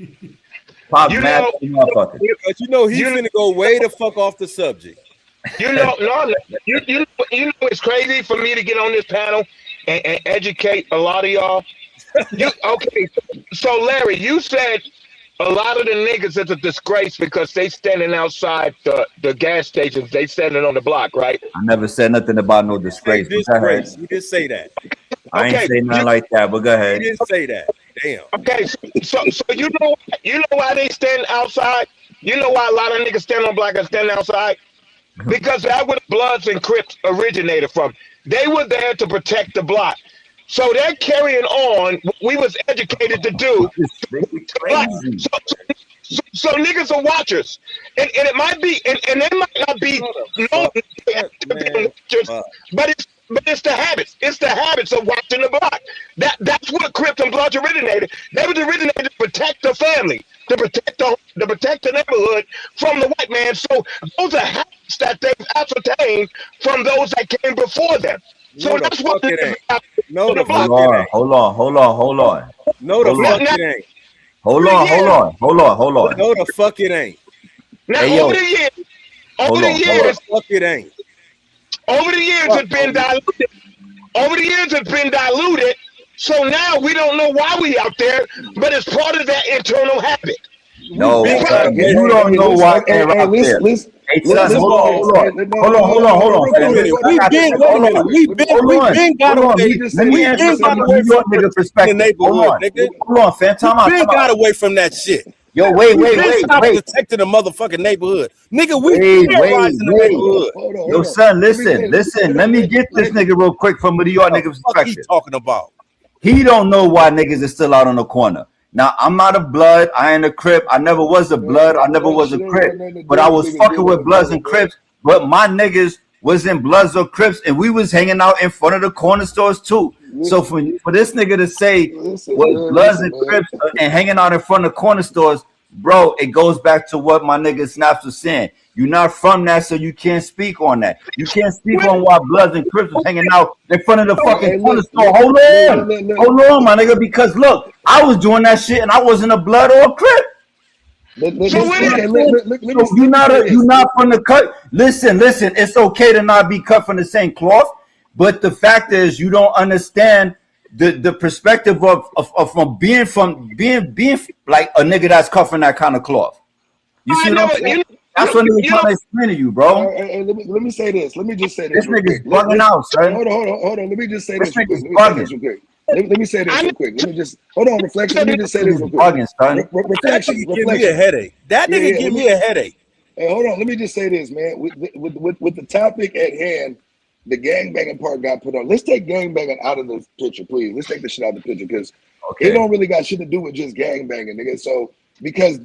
Pop, You mad motherfucker. But you know he's gonna go way the fuck off the subject. You know it's crazy for me to get on this panel and educate a lot of y'all. Okay, so Larry, you said a lot of the niggas is a disgrace because they standing outside the gas stations. They standing on the block, right? I never said nothing about no disgrace. Disgrace. You didn't say that. I ain't say nothing like that, but go ahead. You didn't say that. Damn. Okay, so you know why they stand outside? You know why a lot of niggas stand on block and stand outside? Because that's where the Bloods and Crips originated from. They were there to protect the block. So they're carrying on what we was educated to do. So niggas are watchers. And it might be, and they might not be known to be watchers, but it's the habits. It's the habits of watching the block. That's what Crips and Bloods originated. They was originated to protect the family, to protect the neighborhood from the white man. So those are habits that they've ascertained from those that came before them. So No, that's the what fuck it ain't. No, the the fuck block. it ain't. Hold on. No, the fuck it ain't. Hold on. No, the fuck it ain't. Now Hey, yo. over the years, Fuck it ain't. over the years it's been diluted. Over the years it's been diluted. So now we don't know why we out there, but it's part of that internal habit. No, Because- you don't know why they're out there. Hey, son, hold on. Wait a minute. We've been got away. Let me answer from a New York nigga perspective. The neighborhood, nigga. Hold on, fam. Time Been out. got away from that shit. Yo, wait. Stop protecting the motherfucking neighborhood, nigga. We terrorizing the neighborhood. Hold on. Yo, son, listen. Let me get this nigga real quick from a New York nigga What he perspective. talking about? He don't know why niggas is still out on the corner. Now, I'm not a blood. I ain't a Crip. I never was a blood. I never was a Crip. But I was fucking with Bloods and Crips. But my niggas was in Bloods or Crips, and we was hanging out in front of the corner stores too. So for this nigga to say what Bloods and Crips and hanging out in front of corner stores, bro, it goes back to what my nigga Snaps was saying. You're not from that, so you can't speak on that. You can't speak on why Bloods and Crips was hanging out in front of the fucking corner store. Hold on, my nigga, because look, I was doing that shit and I wasn't a Blood or a Crip. You're not from the cut. Listen, it's okay to not be cut from the same cloth, but the fact is you don't understand the perspective of being like a nigga that's cut from that kind of cloth. You see what I'm saying? That's what nigga trying to explain to you, bro. Let me say this. Let me just say this. This nigga's bugging out, son. Hold on. Let me just say this. Let me say this real quick. Let me just hold on. Reflection. Let me just say this real quick. That nigga give me a headache. That nigga give me a headache. Hey, hold on. Let me just say this, man. With the topic at hand, the gangbanging part got put on. Let's take gangbanging out of the picture, please. Let's take the shit out of the picture because it don't really got shit to do with just gangbanging, nigga. So because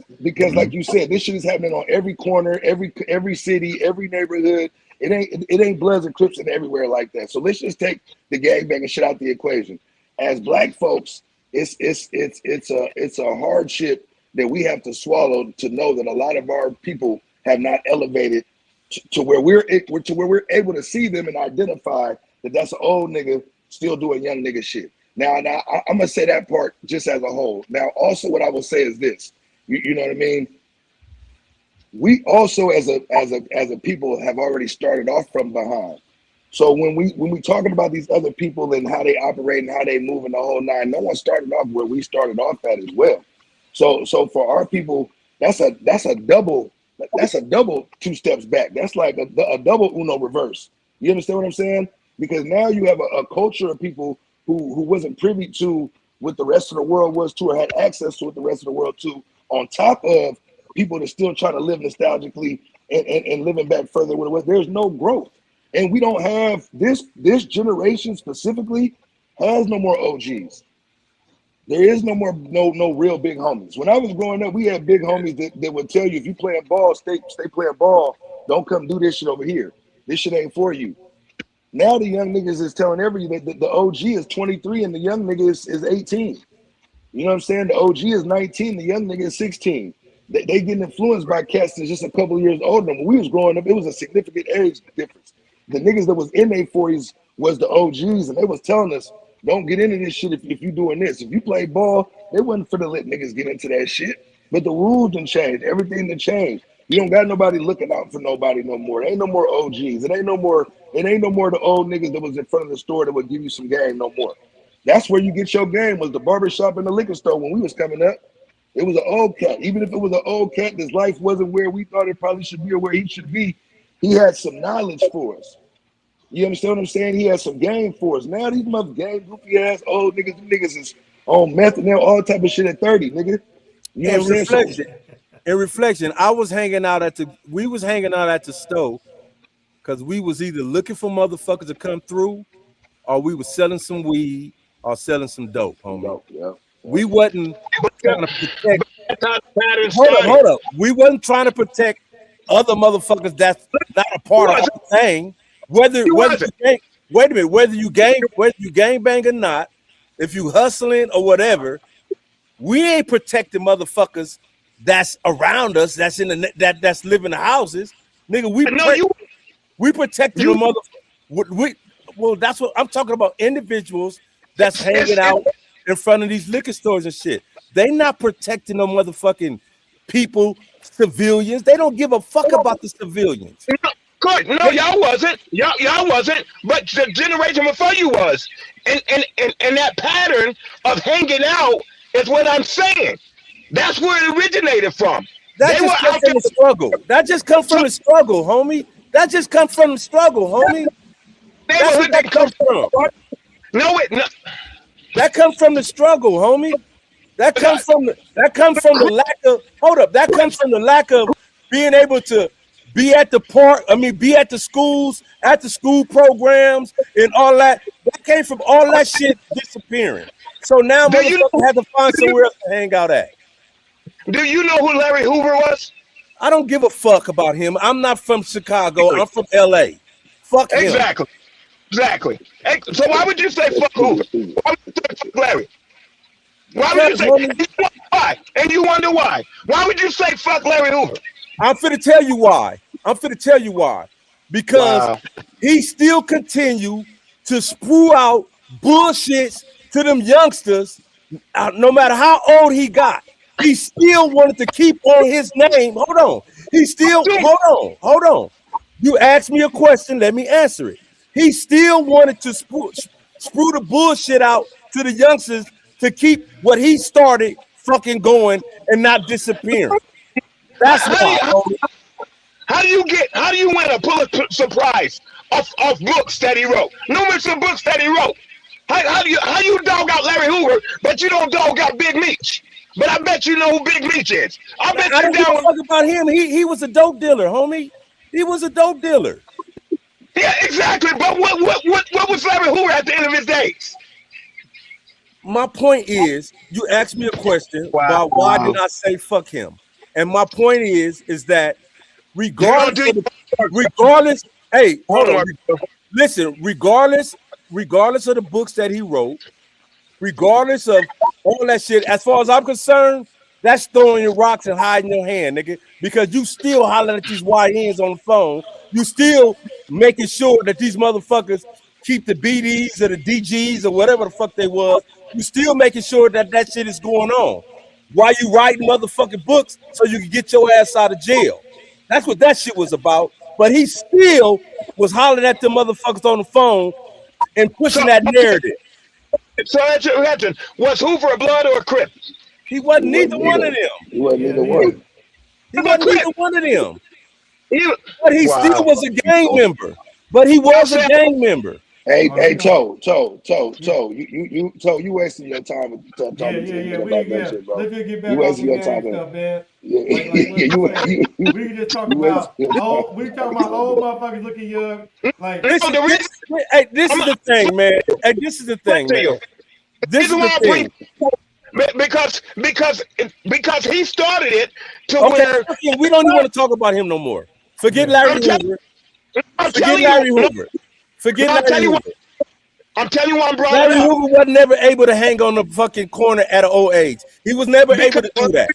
like you said, this shit is happening on every corner, every city, every neighborhood. It ain't Bloods and Crips and everywhere like that. So let's just take the gangbanging shit out the equation. As Black folks, it's a hardship that we have to swallow to know that a lot of our people have not elevated to where we're able to see them and identify that that's an old nigga still doing young nigga shit. Now I'm gonna say that part just as a whole. Now also what I will say is this. You know what I mean? We also as a people have already started off from behind. So when we talking about these other people and how they operate and how they move in the whole nine, no one started off where we started off at as well. So for our people, that's a double 2 steps back. That's like a double Uno reverse. You understand what I'm saying? Because now you have a culture of people who wasn't privy to what the rest of the world was to or had access to what the rest of the world to, on top of people that still trying to live nostalgically and living back further with it was. There's no growth. And we don't have this generation specifically has no more OGs. There is no more no real big homies. When I was growing up, we had big homies that would tell you if you playing ball, stay playing ball. Don't come do this shit over here. This shit ain't for you. Now the young niggas is telling everybody that the OG is 23 and the young nigga is 18. You know what I'm saying? The OG is 19, the young nigga is 16. They getting influenced by cats that's just a couple of years older. When we was growing up, it was a significant age difference. The niggas that was in their 40s was the OGs, and they was telling us, don't get into this shit if you doing this. If you play ball, they wasn't for to let niggas get into that shit. But the rules done changed. Everything done changed. You don't got nobody looking out for nobody no more. It ain't no more OGs. It ain't no more the old niggas that was in front of the store that would give you some game no more. That's where you get your game, was the barbershop and the liquor store when we was coming up. It was an old cat. Even if it was an old cat, his life wasn't where we thought it probably should be or where he should be. He had some knowledge for us. You understand what I'm saying? He had some game for us. Now these mother game goofy ass old niggas, them niggas is on meth and all type of shit at 30, nigga. You know what I'm saying? In reflection, we was hanging out at the store because we was either looking for motherfuckers to come through or we was selling some weed or selling some dope, homie. Yeah. We wasn't trying to protect. Hold up. We wasn't trying to protect other motherfuckers that's not a part of the thing. Whether you gang bang or not, if you hustling or whatever, we ain't protecting motherfuckers that's around us, that's that's living in the houses, nigga. We protecting the motherfuckers. Well, that's what I'm talking about. Individuals that's hanging out in front of these liquor stores and shit. They not protecting no motherfucking people, civilians. They don't give a fuck about the civilians. Good. No, y'all wasn't. Y'all wasn't. But the generation before you was. And that pattern of hanging out is what I'm saying. That's where it originated from. That just comes from the struggle. That just comes from the struggle, homie. That just comes from the struggle, homie. That's what that comes from. No. That comes from the struggle, homie. That comes from the lack of That comes from the lack of being able to be at the park. I mean, be at the schools, at the school programs, and all that. That came from all that shit disappearing. So now motherfuckers have to find somewhere else to hang out at. Do you know who Larry Hoover was? I don't give a fuck about him. I'm not from Chicago. I'm from LA. Fuck him. Exactly. So why would you say fuck Hoover? Why would you say fuck Larry? Why would you say why? And you wonder why? Why would you say fuck Larry Hoover? I'm finna tell you why. Because he still continue to sprue out bullshits to them youngsters, no matter how old he got. He still wanted to keep on his name. Hold on. Hold on. You asked me a question, let me answer it. He still wanted to sprue the bullshit out to the youngsters to keep what he started fucking going and not disappearing. That's why. How do you win a Pulitzer Prize off books that he wrote? Numerous of books that he wrote. How you dog out Larry Hoover, but you don't dog out Big Meech? But I bet you know who Big Meech is. I don't give a fuck about him. He was a dope dealer, homie. He was a dope dealer. Yeah, exactly. But what was Larry Hoover at the end of his days? My point is, you asked me a question about why did I say fuck him, and my point is that regardless, hey, hold on, listen, regardless of the books that he wrote, regardless of all that shit, as far as I'm concerned, that's throwing your rocks and hiding your hand, nigga, because you still hollering at these YNs on the phone. You still making sure that these motherfuckers keep the BDs or the DGs or whatever the fuck they was. You still making sure that shit is going on while you writing motherfucking books so you can get your ass out of jail. That's what that shit was about. But he still was hollering at the motherfuckers on the phone and pushing that narrative. So that's your question. Was Hoover a blood or a Crip? He wasn't neither one of them. He wasn't neither one. He wasn't neither one of them. But he still was a gang member. But he was a gang member. Hey, Toe, you wasting your time with talking to about that shit, bro. Let's just get back You wasting your time, stuff, man. You we can just talk about old motherfuckers looking young. Like this is the thing, man. Hey, this is the thing, man. This is the thing. Because he started it to where we don't even want to talk about him no more. Forget Larry Hoover. Forget Larry Hoover. I'm telling you why I'm brought Larry Hoover was never able to hang on the fucking corner at an old age. He was never able to do that.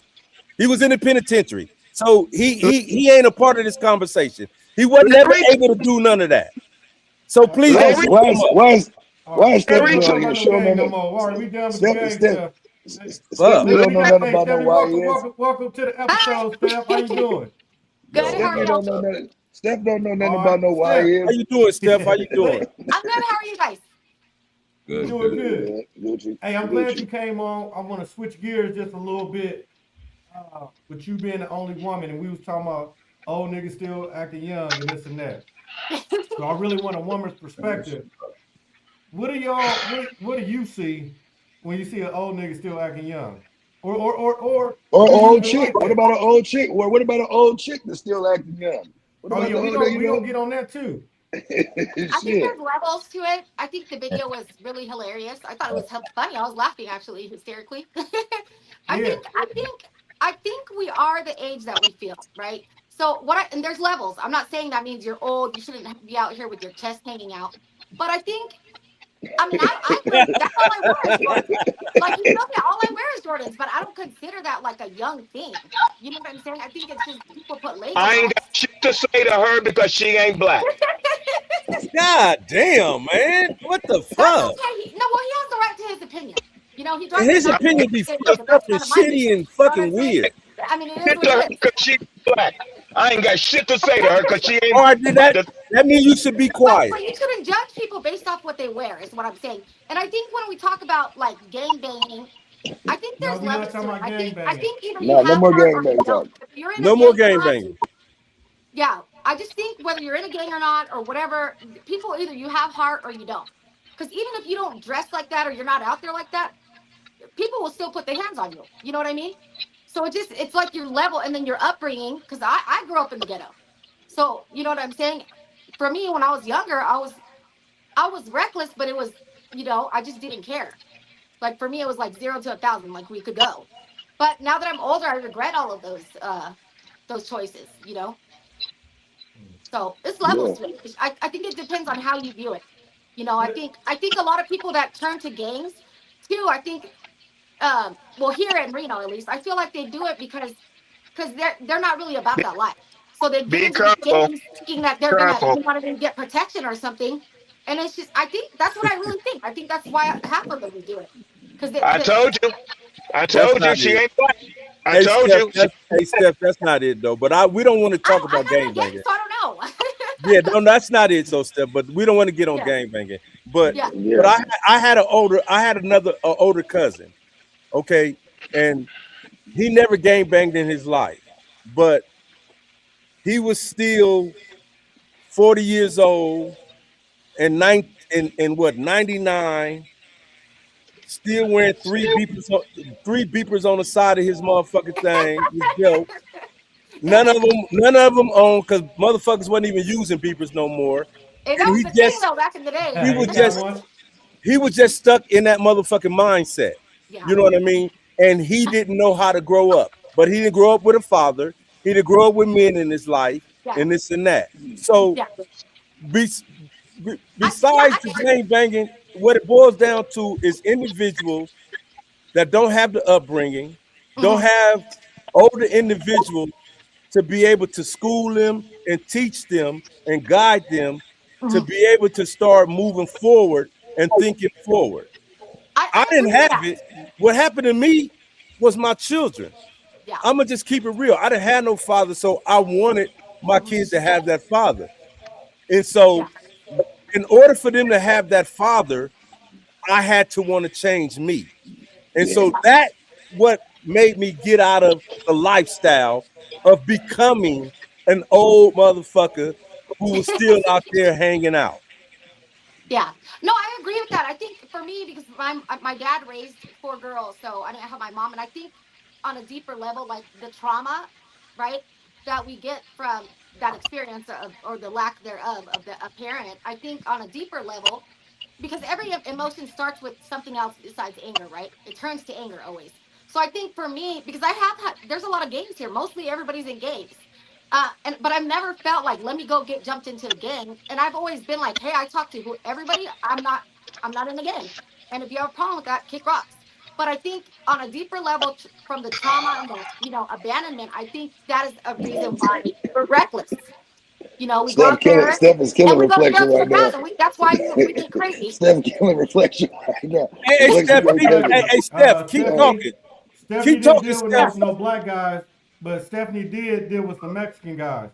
He was in the penitentiary. So he ain't a part of this conversation. He was never able to do none of that. So please why is Steph on your show, man? Welcome to the episode, Steph. How you doing? Good. Steph don't know nothing about no YN. How you doing, Steph? How you doing? I'm good. How are you guys? Good. Hey, I'm glad you came on. I want to switch gears just a little bit. With you being the only woman, and we was talking about old niggas still acting young and this and that. So I really want a woman's perspective. What do you see when you see an old nigga still acting young? Or old chick. What about an old chick? Or what about an old chick that's still acting young? We don't get on that too. I think there's levels to it. I think the video was really hilarious. I thought it was funny. I was laughing actually hysterically. I think we are the age that we feel, right? So and there's levels. I'm not saying that means you're old. You shouldn't be out here with your chest hanging out. But I think, that's all I wear is Jordans. Like, you know me, all I wear is Jordans, but I don't consider that like a young thing. You know what I'm saying? I think it's just people put labels. I ain't got shit to say to her because she ain't black. God damn, man. What the fuck? Okay. He has the right to his opinion. You know, his opinion be fucked up and shitty and fucking weird. I mean, it is what it is. Because she's black. I ain't got shit to say to her because she ain't. All right, that means you should be quiet. But you shouldn't judge people based off what they wear, is what I'm saying. And I think when we talk about like gangbanging, I think there's levels to it. I think either you have no more gangbang talk. No more gangbanging. Yeah, I just think whether you're in a gang or not or whatever, people either you have heart or you don't. Because even if you don't dress like that or you're not out there like that, people will still put their hands on you. You know what I mean? So it's like your level and then your upbringing. Because I grew up in the ghetto, so you know what I'm saying. For me, when I was younger, I was reckless, but it was, I just didn't care. Like for me, it was like 0 to 1,000. Like we could go. But now that I'm older, I regret all of those choices. So it's levels to it. I think it depends on how you view it. I think a lot of people that turn to gangs too. I think, well, here in Reno at least, I feel like they do it because they're not really about that life. So they get Be into these careful. gangs thinking that they're gonna Careful. get protection or something. And it's just, I think that's what I really think. I think that's why half of them would do it. Because I told you. I That's told you not she it. ain't black. I Hey told Steph, you. that's not it though. But we don't want to talk I'm about not in a gang, gangbanging. so I don't know. Yeah, no, that's not it. So Steph, but we don't want to get on Yeah. gangbanging. But Yeah. but I had another older cousin, okay, and he never gangbanged in his life, but he was still 40 years old and what 99, still wearing three beepers on the side of his motherfucking thing, his belt. None of them on, because motherfuckers wasn't even using beepers no more. And that And was the thing though back in the day. he was Ain't that just one? he was just stuck in that motherfucking mindset. Yeah. You know what I mean? And he didn't know how to grow up. But he didn't grow up with a father. He didn't grow up with men in his life Yeah. and this and that. So Yeah. besides I the gang banging, what it boils down to is individuals that don't have the upbringing, don't have older individuals to be able to school them and teach them and guide them to be able to start moving forward and thinking forward. I agree didn't with have that. it. What happened to me was my children. Yeah. I'm gonna just keep it real. I didn't have no father, so I wanted my kids to have that father. And so, in order for them to have that father, I had to want to change me. And so that what made me get out of the lifestyle of becoming an old motherfucker who was still out there hanging out. Yeah. No, I agree with that. I think for me, because my dad raised 4 girls, so I didn't have my mom, and I think on a deeper level, like the trauma, right, that we get from that experience of, or the lack thereof of a parent, I think on a deeper level, because every emotion starts with something else besides anger, right? It turns to anger always. So I think for me, because there's a lot of gangs here. Mostly everybody's in gangs. But I've never felt like, let me go get jumped into a gang. And I've always been like, hey, I talk to everybody. I'm not in the gang. And if you have a problem with that, kick rocks. But I think on a deeper level, from the trauma and the abandonment, I think that is a reason why we're reckless. We go out there Steph is and killing we go reflection 0 to right now. 1,000. That's why we get crazy. Steph killing reflection right now. Hey, Steph, keep talking. Stephanie Keep didn't talking, deal with Steph. no black guys, but Stephanie did deal with some Mexican guys.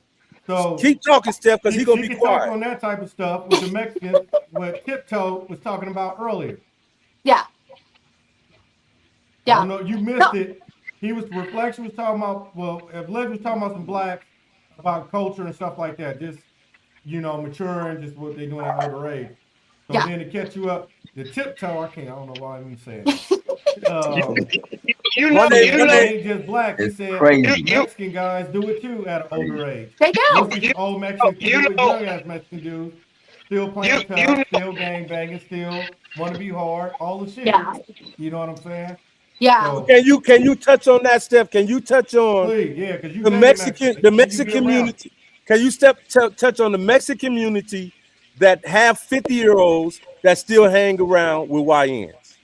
So Keep talking, Steph, because he's gonna she be can talk quiet. on that type of stuff with the Mexicans, what Tiptoe was talking about earlier. Yeah. I don't know, you missed it. Reflection was talking about, well, if Ledge was talking about some blacks, about culture and stuff like that, just maturing, just what they doing at older age. So then to catch you up, the Tiptoe, I don't know why I didn't say it. Ain't just black. He said Mexican guys do it too at an older age. They do. Most of these old Mexicans can do what young ass Mexican dudes. Still playing tough, still gang banging, still want to be hard, all the shit. Yeah. You know what I'm saying? Yeah. So, Can you touch on that, Steph? Can you touch on please, yeah, because you the Mexican community? Can you touch on the Mexican community that have 50-year-olds that still hang around with YNs?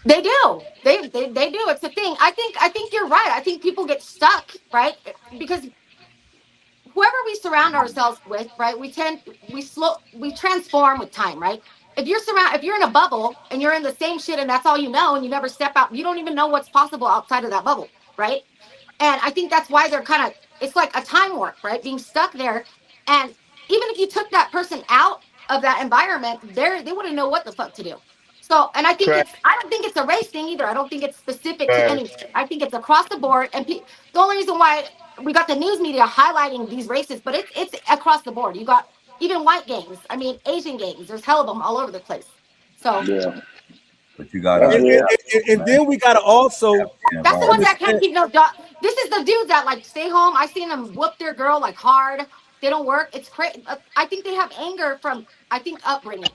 They do. They do. It's a thing. I think you're right. I think people get stuck, right? Because whoever we surround ourselves with, right, we transform with time, right? If you're in a bubble and you're in the same shit and that's all you know and you never step out, you don't even know what's possible outside of that bubble, right? And I think that's why it's like a time warp, right? Being stuck there. And even if you took that person out of that environment, they wouldn't know what the fuck to do. So, and I don't think it's a race thing either. I don't think it's specific to any. I think it's across the board. And the only reason why we got the news media highlighting these races, but it's across the board. You got even white gangs. I mean, Asian gangs. There's hell of them all over the place. So, But you gotta and then we gotta also That's the ones that can't keep no job. This is the dudes that like stay home. I seen them whoop their girl like hard. They don't work. It's crazy. I think they have anger from upbringing.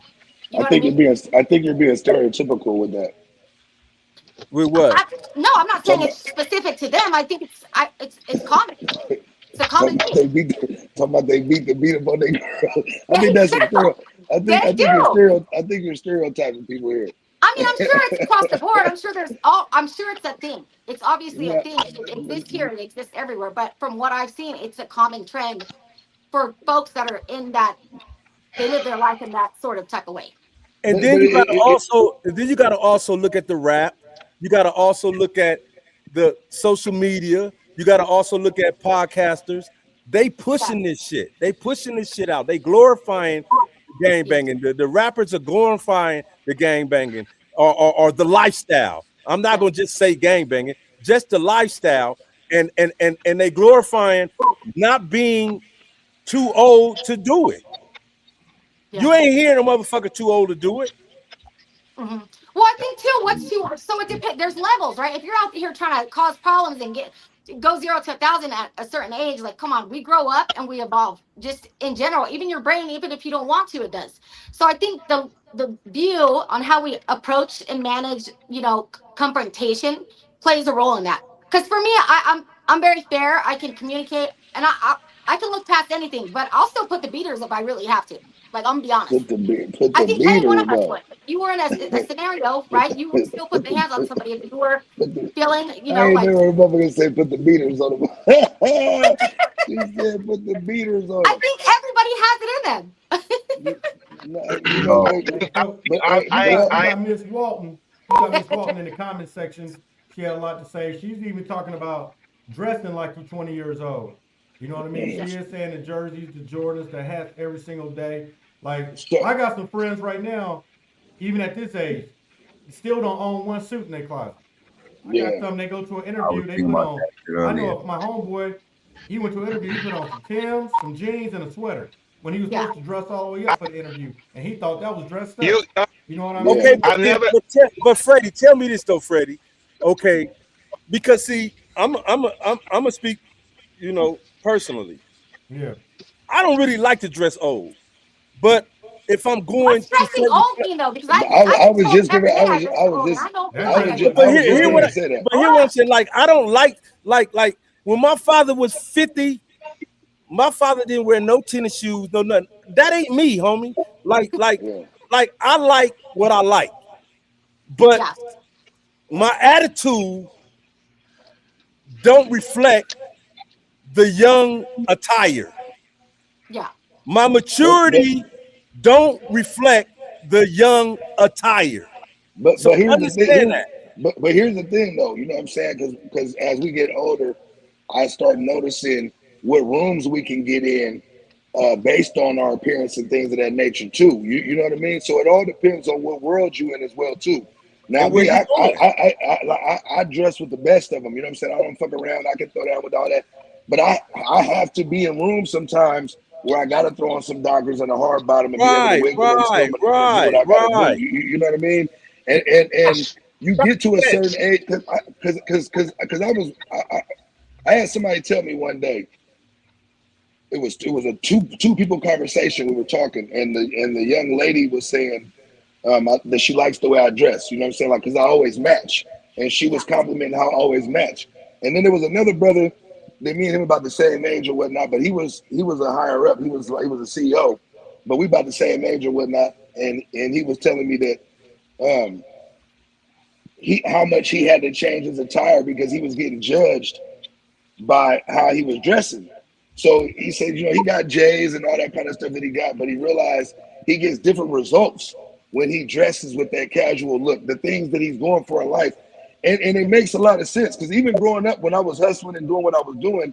You know what I mean? I think you're being stereotypical with that. With what? No, I'm not saying it's specific to them. I think it's common. It's a common thing. Talking about they beat up on their girl. I think that's a stereo. I think you're stereotyping people here. I mean, I'm sure it's across the board. I'm sure it's a thing. It's obviously a thing. It exists here. It exists everywhere. But from what I've seen, it's a common trend for folks that are in that. They live their life in that sort of type of way. And then you gotta also look at the rap. You gotta also look at the social media. You gotta also look at podcasters. They pushing this shit. They pushing this shit out. They glorifying gangbanging. The rappers are glorifying the gangbanging or the lifestyle. I'm not gonna just say gangbanging, just the lifestyle, and they glorifying not being too old to do it. Yeah. You ain't hearing a motherfucker too old to do it. Mm-hmm. Well, I think too, what's too, so it depends. There's levels, right? If you're out here trying to cause problems and go 0 to 1,000 at a certain age, like, come on, we grow up and we evolve just in general. Even your brain, even if you don't want to, it does. So I think the view on how we approach and manage, confrontation plays a role in that. Because for me, I'm very fair. I can communicate and I can look past anything, but I'll still put the beaters if I really have to. Like, I'm gonna be honest. I think any one of us would. If you were in a scenario, right? You would still put the hands on somebody if you were feeling, I ain't never motherfucker say put the beaters on them. She said put the beaters on them. I think everybody has it in them. I Miss Walton. You got Miss Walton in the comment section. She had a lot to say. She's even talking about dressing like you're 20 years old. You know what I mean? She is saying the jerseys, the Jordans, the hats every single day. Like, I got some friends right now, even at this age, still don't own one suit in their closet. I got some, they go to an interview, they put on, I know my homeboy, he went to an interview, he put on some Timbs, some jeans, and a sweater when he was supposed to dress all the way up for the interview. And he thought that was dressed up. You know what I mean? Okay, but Freddie, tell me this though, Freddie. Okay, because see, I'm gonna speak, personally. Yeah. I don't really like to dress old, but if I'm going to old, though, because I was just gonna say that. But here what I'm saying, like, I don't like when my father was 50, my father didn't wear no tennis shoes, no nothing. That ain't me, homie. Like I like what I like, but my attitude don't reflect the young attire. Yeah. My maturity don't reflect the young attire. But here's the thing, though. You know what I'm saying? Because as we get older, I start noticing what rooms we can get in based on our appearance and things of that nature too. You know what I mean? So it all depends on what world you in as well too. Now I dress with the best of them. You know what I'm saying? I don't fuck around. I can throw down with all that. But I have to be in rooms sometimes where I gotta throw on some Dockers and a hard bottom and be able to wiggle and stuff. Right. You know what I mean? And you get to a certain age because I had somebody tell me one day. It was a two people conversation. We were talking, and the young lady was saying that she likes the way I dress. You know what I'm saying? Like, because I always match, and she was complimenting how I always match. And then there was another brother. They me and him about the same age or whatnot, but he was a higher up. He was a CEO, but we about the same age or whatnot. And he was telling me that how much he had to change his attire because he was getting judged by how he was dressing. So he said, he got J's and all that kind of stuff that he got, but he realized he gets different results when he dresses with that casual look, the things that he's going for in life. And it makes a lot of sense because even growing up, when I was hustling and doing what I was doing,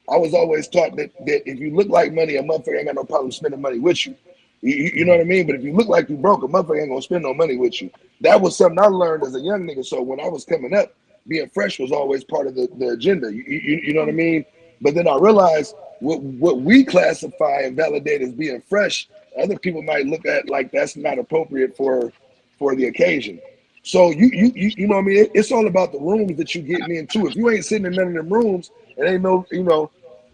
I was always taught that if you look like money, a motherfucker ain't got no problem spending money with you. You know what I mean? But if you look like you broke, a motherfucker ain't gonna spend no money with you. That was something I learned as a young nigga. So when I was coming up, being fresh was always part of the agenda. You know what I mean? But then I realized what we classify and validate as being fresh, other people might look at like that's not appropriate for the occasion. So you know what I mean? It's all about the rooms that you getting into. If you ain't sitting in none of them rooms, it ain't no,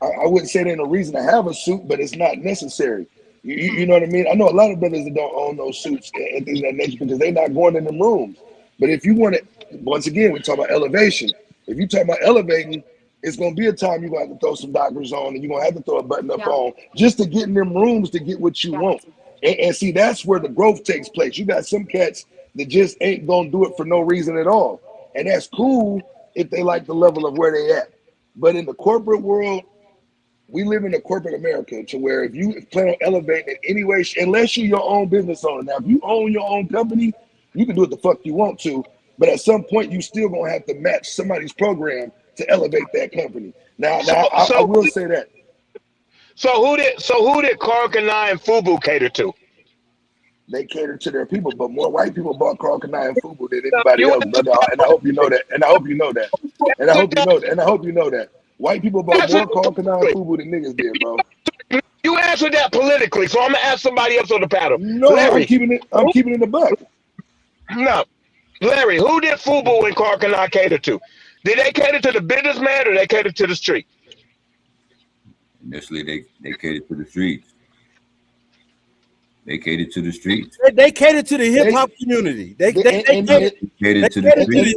I wouldn't say there ain't no reason to have a suit, but it's not necessary. You know what I mean? I know a lot of brothers that don't own those suits and things of that nature because they're not going in them rooms. But if you want it, once again, we talk about elevation. If you talk about elevating, it's gonna be a time you're gonna have to throw some Dockers on and you're gonna have to throw a button up on just to get in them rooms to get what you want. And see, that's where the growth takes place. You got some cats that just ain't gonna do it for no reason at all. And that's cool if they like the level of where they at. But in the corporate world, we live in a corporate America to where if you plan on elevating in any way, unless you're your own business owner. Now, if you own your own company, you can do what the fuck you want to, but at some point you still gonna have to match somebody's program to elevate that company. Now I will say that. So who did Karl Kani and Fubu cater to? They cater to their people, but more white people bought Karl Kani and Fubu than anybody else. And I hope you know that. And I hope you know that. And I hope you know that. And I hope you know that. White people bought more Karl Kani and Fubu than niggas did, bro. You answered that politically, so I'm gonna ask somebody else on the panel. No, Larry, I'm keeping it a buck. No, Larry, who did Fubu and Karl Kani cater to? Did they cater to the businessman or they cater to the street? Initially, they catered to the streets. They catered to the streets. They catered to the hip hop community. They catered to the streets.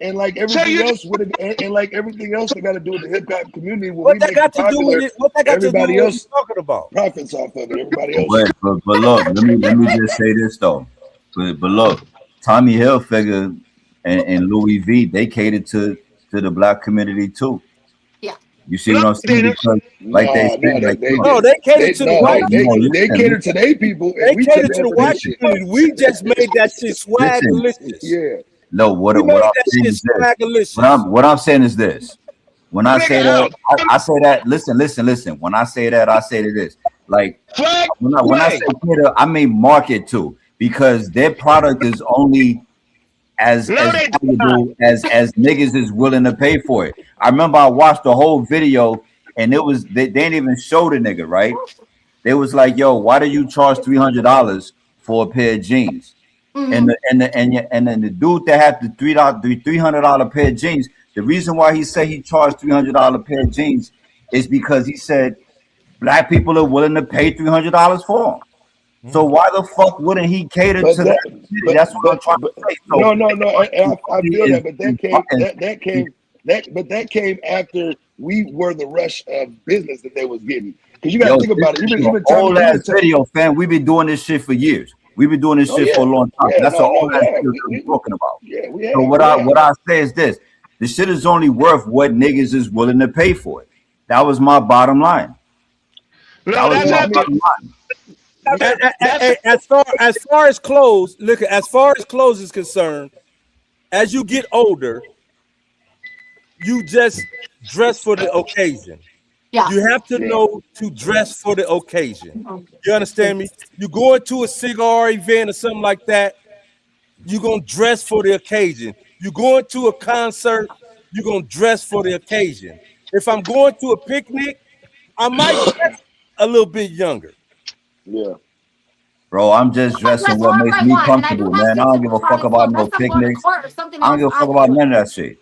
And like everything else, like everything else, they got to do with the hip hop community. What that got to do with it? What that got to do with what you're talking about? Profits off of it. Everybody else. But look, let me just say this though. But look, Tommy Hilfiger and Louis V, they catered to the black community too. Yeah. You see what I'm saying? Because they catered to the white people. They catered to their people. They catered to the white community. We just made that shit swag-licious. Yeah. No, what I'm saying is this. What I'm saying is this. When I say that, I say that. Listen. When I say that, I say to this. Like when I say cater, I mean market too, because their product is only as valuable as niggas is willing to pay for it. I remember I watched the whole video and it was they didn't even show the nigga, right? They was like, yo, why do you charge $300 for a pair of jeans? And then the dude that had the $300 pair of jeans, the reason why he said he charged $300 pair of jeans is because he said black people are willing to pay $300 for them. So why the fuck wouldn't he cater to that? That's what I'm trying to say. So no. I feel that, but that came after we were the rush of business that they was getting. Because you got to think about it. Even all that video, fam. We've been doing this shit for years. We've been doing this shit for a long time. That's all I'm talking about. So what I say is this: the shit is only worth what niggas is willing to pay for it. That was my bottom line. As far as clothes, look, as far as clothes is concerned, as you get older, you just dress for the occasion. Yeah. You have to know to dress for the occasion. You understand me? You go into a cigar event or something like that, you're gonna dress for the occasion. You go into a concert, you're gonna dress for the occasion. If I'm going to a picnic, I might dress a little bit younger. Yeah. Bro, I'm just dressing what makes me comfortable, man. I don't give a fuck about no picnics. I don't give a fuck about none of that shit.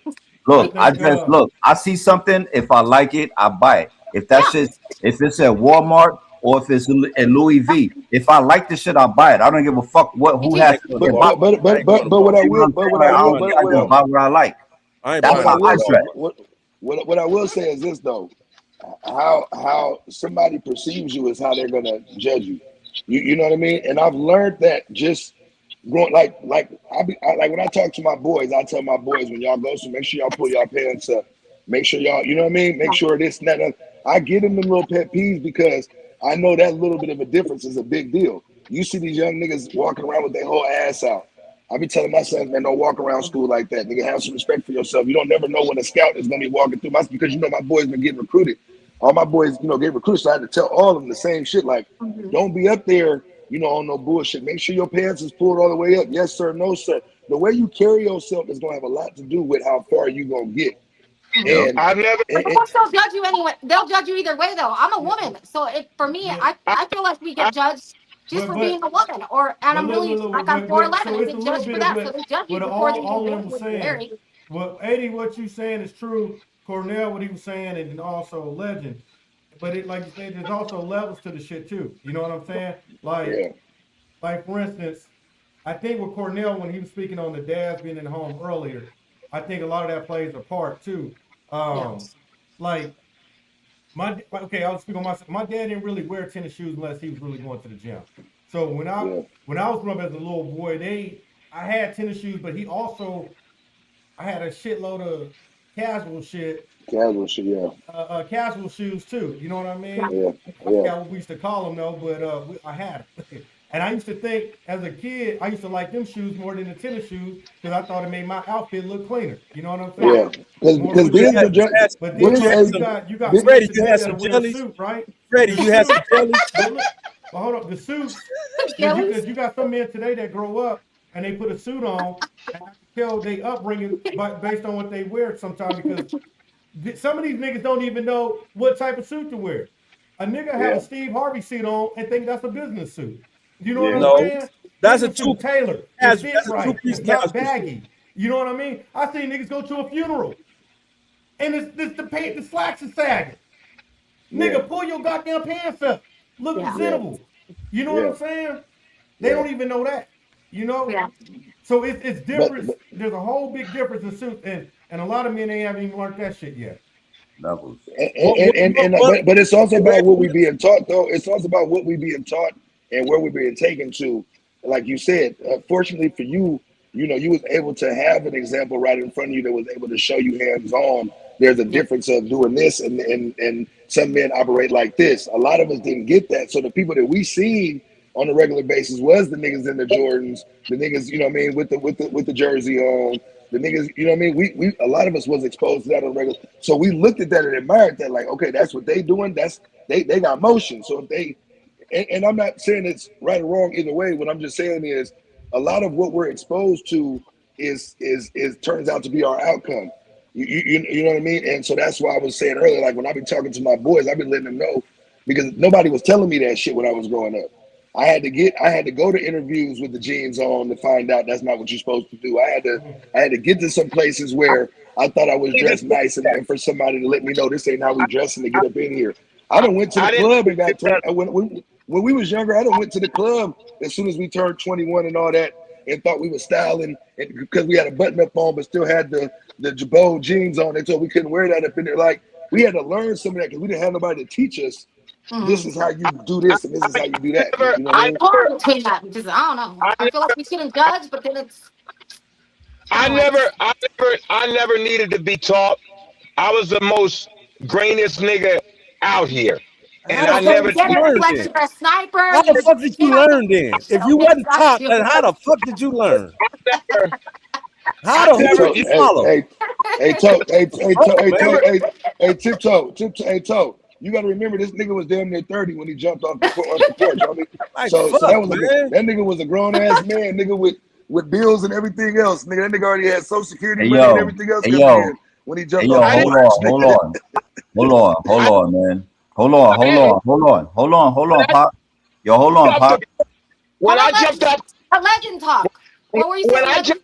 Look, I see something. If I like it, I buy it. If that shit, if it's at Walmart or if it's at Louis V, if I like the shit, I buy it. I don't give a fuck who has to. But what I will buy what I like. That's how I dress. What I will say is this though: how somebody perceives you is how they're gonna judge you. You know what I mean? And I've learned that just growing like when I talk to my boys, I tell my boys when y'all go, so make sure y'all pull y'all pants up. Make sure y'all, you know what I mean? Make sure this and that. I get them little pet peeves because I know that little bit of a difference is a big deal. You see these young niggas walking around with their whole ass out. I be telling my son, man, don't walk around school like that. Nigga, have some respect for yourself. You don't never know when a scout is gonna be walking through. Because you know my boys been getting recruited. All my boys, get recruited. So I had to tell all of them the same shit. Like, don't be up there, on no bullshit. Make sure your pants is pulled all the way up. Yes, sir. No, sir. The way you carry yourself is gonna have a lot to do with how far you gonna get. And they'll still judge you anyway. They'll judge you either way, though. I'm a woman, so for me, I feel like we get judged just for being a woman, and I'm really like I'm 4'11", so and it's a get little judged for bit that. of So they judge you but before they all even I'm get saying, married. well, Eddie, what you saying is true. Cornell, what he was saying, and also Legend. But it, like you said, there's also levels to the shit too. You know what I'm saying? Like for instance, I think with Cornell, when he was speaking on the dads being in the home earlier, I think a lot of that plays a part too. Like okay, I'll speak on myself. My dad didn't really wear tennis shoes unless he was really going to the gym. So when I was growing up as a little boy, I had tennis shoes, but I had a shitload of casual shit. Casual shit, Casual shoes too. You know what I mean? Yeah. I forgot what we used to call them though, but I had them. And I used to think as a kid, I used to like them shoes more than the tennis shoes because I thought it made my outfit look cleaner. You know what I'm saying? Yeah, because then you got Freddie, today you had that some wear a jellies. suit, right? Freddie, you had some jellies. But look, well, hold up, the suits. Because you got some men today that grow up and they put a suit on, and I can tell they upbringing based on what they wear sometimes because some of these niggas don't even know what type of suit to wear. A nigga have a Steve Harvey suit on and think that's a business suit. You know what I'm saying? That's a suit tailored. It fits right. It's not baggy. You know what I mean? I see niggas go to a funeral and the slacks are sagging. Nigga, pull your goddamn pants up. Look presentable. You know what I'm saying? They don't even know that. You know? Yeah. So it's different. There's a whole big difference in suits, and a lot of men ain't haven't even learned that shit yet. Levels. But it's also about what we being taught, though. It's also about what we being taught and where we being taken to. Like you said, fortunately for you, you know, you was able to have an example right in front of you that was able to show you hands-on. There's a difference of doing this, and some men operate like this. A lot of us didn't get that. So the people that we seen on a regular basis was the niggas in the Jordans, the niggas, you know what I mean, with the jersey on, the niggas, you know what I mean. We a lot of us was exposed to that on regular. So we looked at that and admired that, like, okay, that's what they doing. That's they got motion. So if they, and I'm not saying it's right or wrong either way. What I'm just saying is a lot of what we're exposed to is turns out to be our outcome. You know what I mean? And so that's why I was saying earlier, like when I be talking to my boys, I've been letting them know because nobody was telling me that shit when I was growing up. I had to go to interviews with the jeans on to find out that's not what you're supposed to do. I had to get to some places where I thought I was dressed nice and for somebody to let me know this ain't how we dressing to get up in here. I done went to the club and got turned. When we was younger, I done went to the club as soon as we turned 21 and all that, and thought we were styling, and because we had a button up on but still had the Jabot jeans on. They told we couldn't wear that up in there. Like we had to learn some of that because we didn't have nobody to teach us. This is how you do this and this is how you do that. You know what I mean? Torn between that because I don't know. I feel like we shouldn't judge, but then it's. I never needed to be taught. I was the most greenest nigga out here. And I never learned then. A sniper. How the fuck did you learn then? If you wasn't taught, then how the fuck did you learn? How the fuck did you follow? Tiptoe. You got to remember this nigga was damn near 30 when he jumped off the porch. I mean, so that was that nigga was a grown ass man, nigga with bills and everything else. Nigga, that nigga already had Social Security money and everything else coming in when he jumped off the porch. Hold on, man. Hold on, Pop. Yo, hold on, Pop. When I jumped up, a legend talk. What were you saying?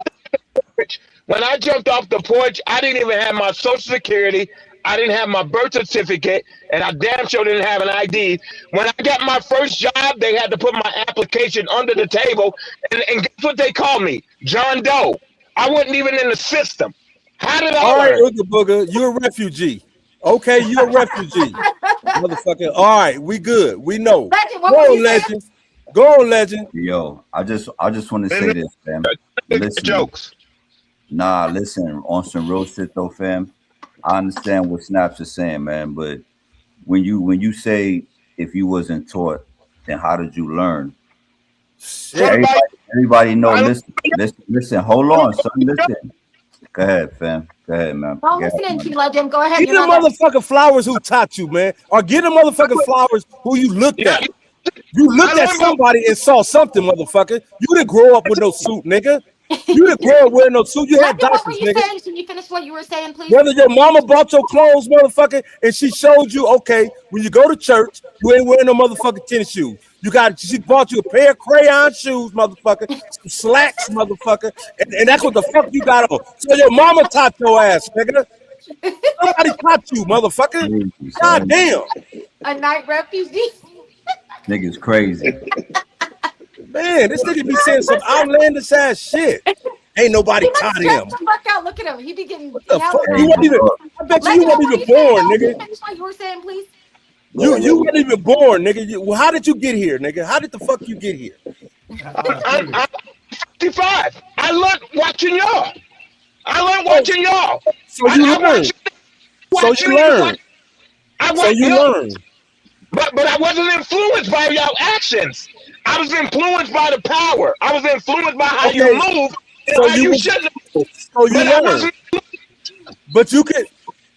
When I jumped off the porch, I didn't even have my Social Security. I didn't have my birth certificate, and I damn sure didn't have an ID. When I got my first job, they had to put my application under the table, and guess what they called me? John Doe. I wasn't even in the system. How did I learn? All right, Ooga Booga, you're a refugee. Okay, you're a refugee. Motherfucker. All right, we good. We know. Legend, go on, Legend. Go on, Legend. Yo, I just want to say this, fam. Listen, jokes. Nah, listen, on some real shit though, fam. I understand what Snaps is saying, man, but when you say if you wasn't taught, then how did you learn? Everybody know. Listen. Hold on, son. Listen. Go ahead, fam. Go ahead, man. Don't listen to you, Legend. Go ahead. Get the motherfucking flowers who taught you, man. Or get the motherfucking flowers who you looked at. You looked at somebody and saw something, motherfucker. You didn't grow up with no suit, nigga. You the girl wearing no suit. You had What were diapers, you nigga. saying? Can you finish what you were saying, please? Whether your mama bought your clothes, motherfucker, and she showed you, okay, when you go to church, you ain't wearing no motherfucking tennis shoes. She bought you a pair of crayon shoes, motherfucker, some slacks, motherfucker, and that's what the fuck you got on. So your mama taught your ass, nigga. Somebody taught you, motherfucker. God damn. A night refugee. Niggas crazy. Man, this nigga be saying some outlandish ass shit. Ain't nobody taught him. The fuck out. Look at him. He be getting What the fuck? yelled You at. wasn't even, I bet you weren't even born, nigga. Can you finish what you were saying, please? You weren't even born, nigga. Well, how did you get here, nigga? How did the fuck you get here? I'm 55. I learned watching y'all. So you learned. So you learned. But I wasn't influenced by y'all actions. I was influenced by the power. I was influenced by how you move. So you shouldn't. So you learn. But you could.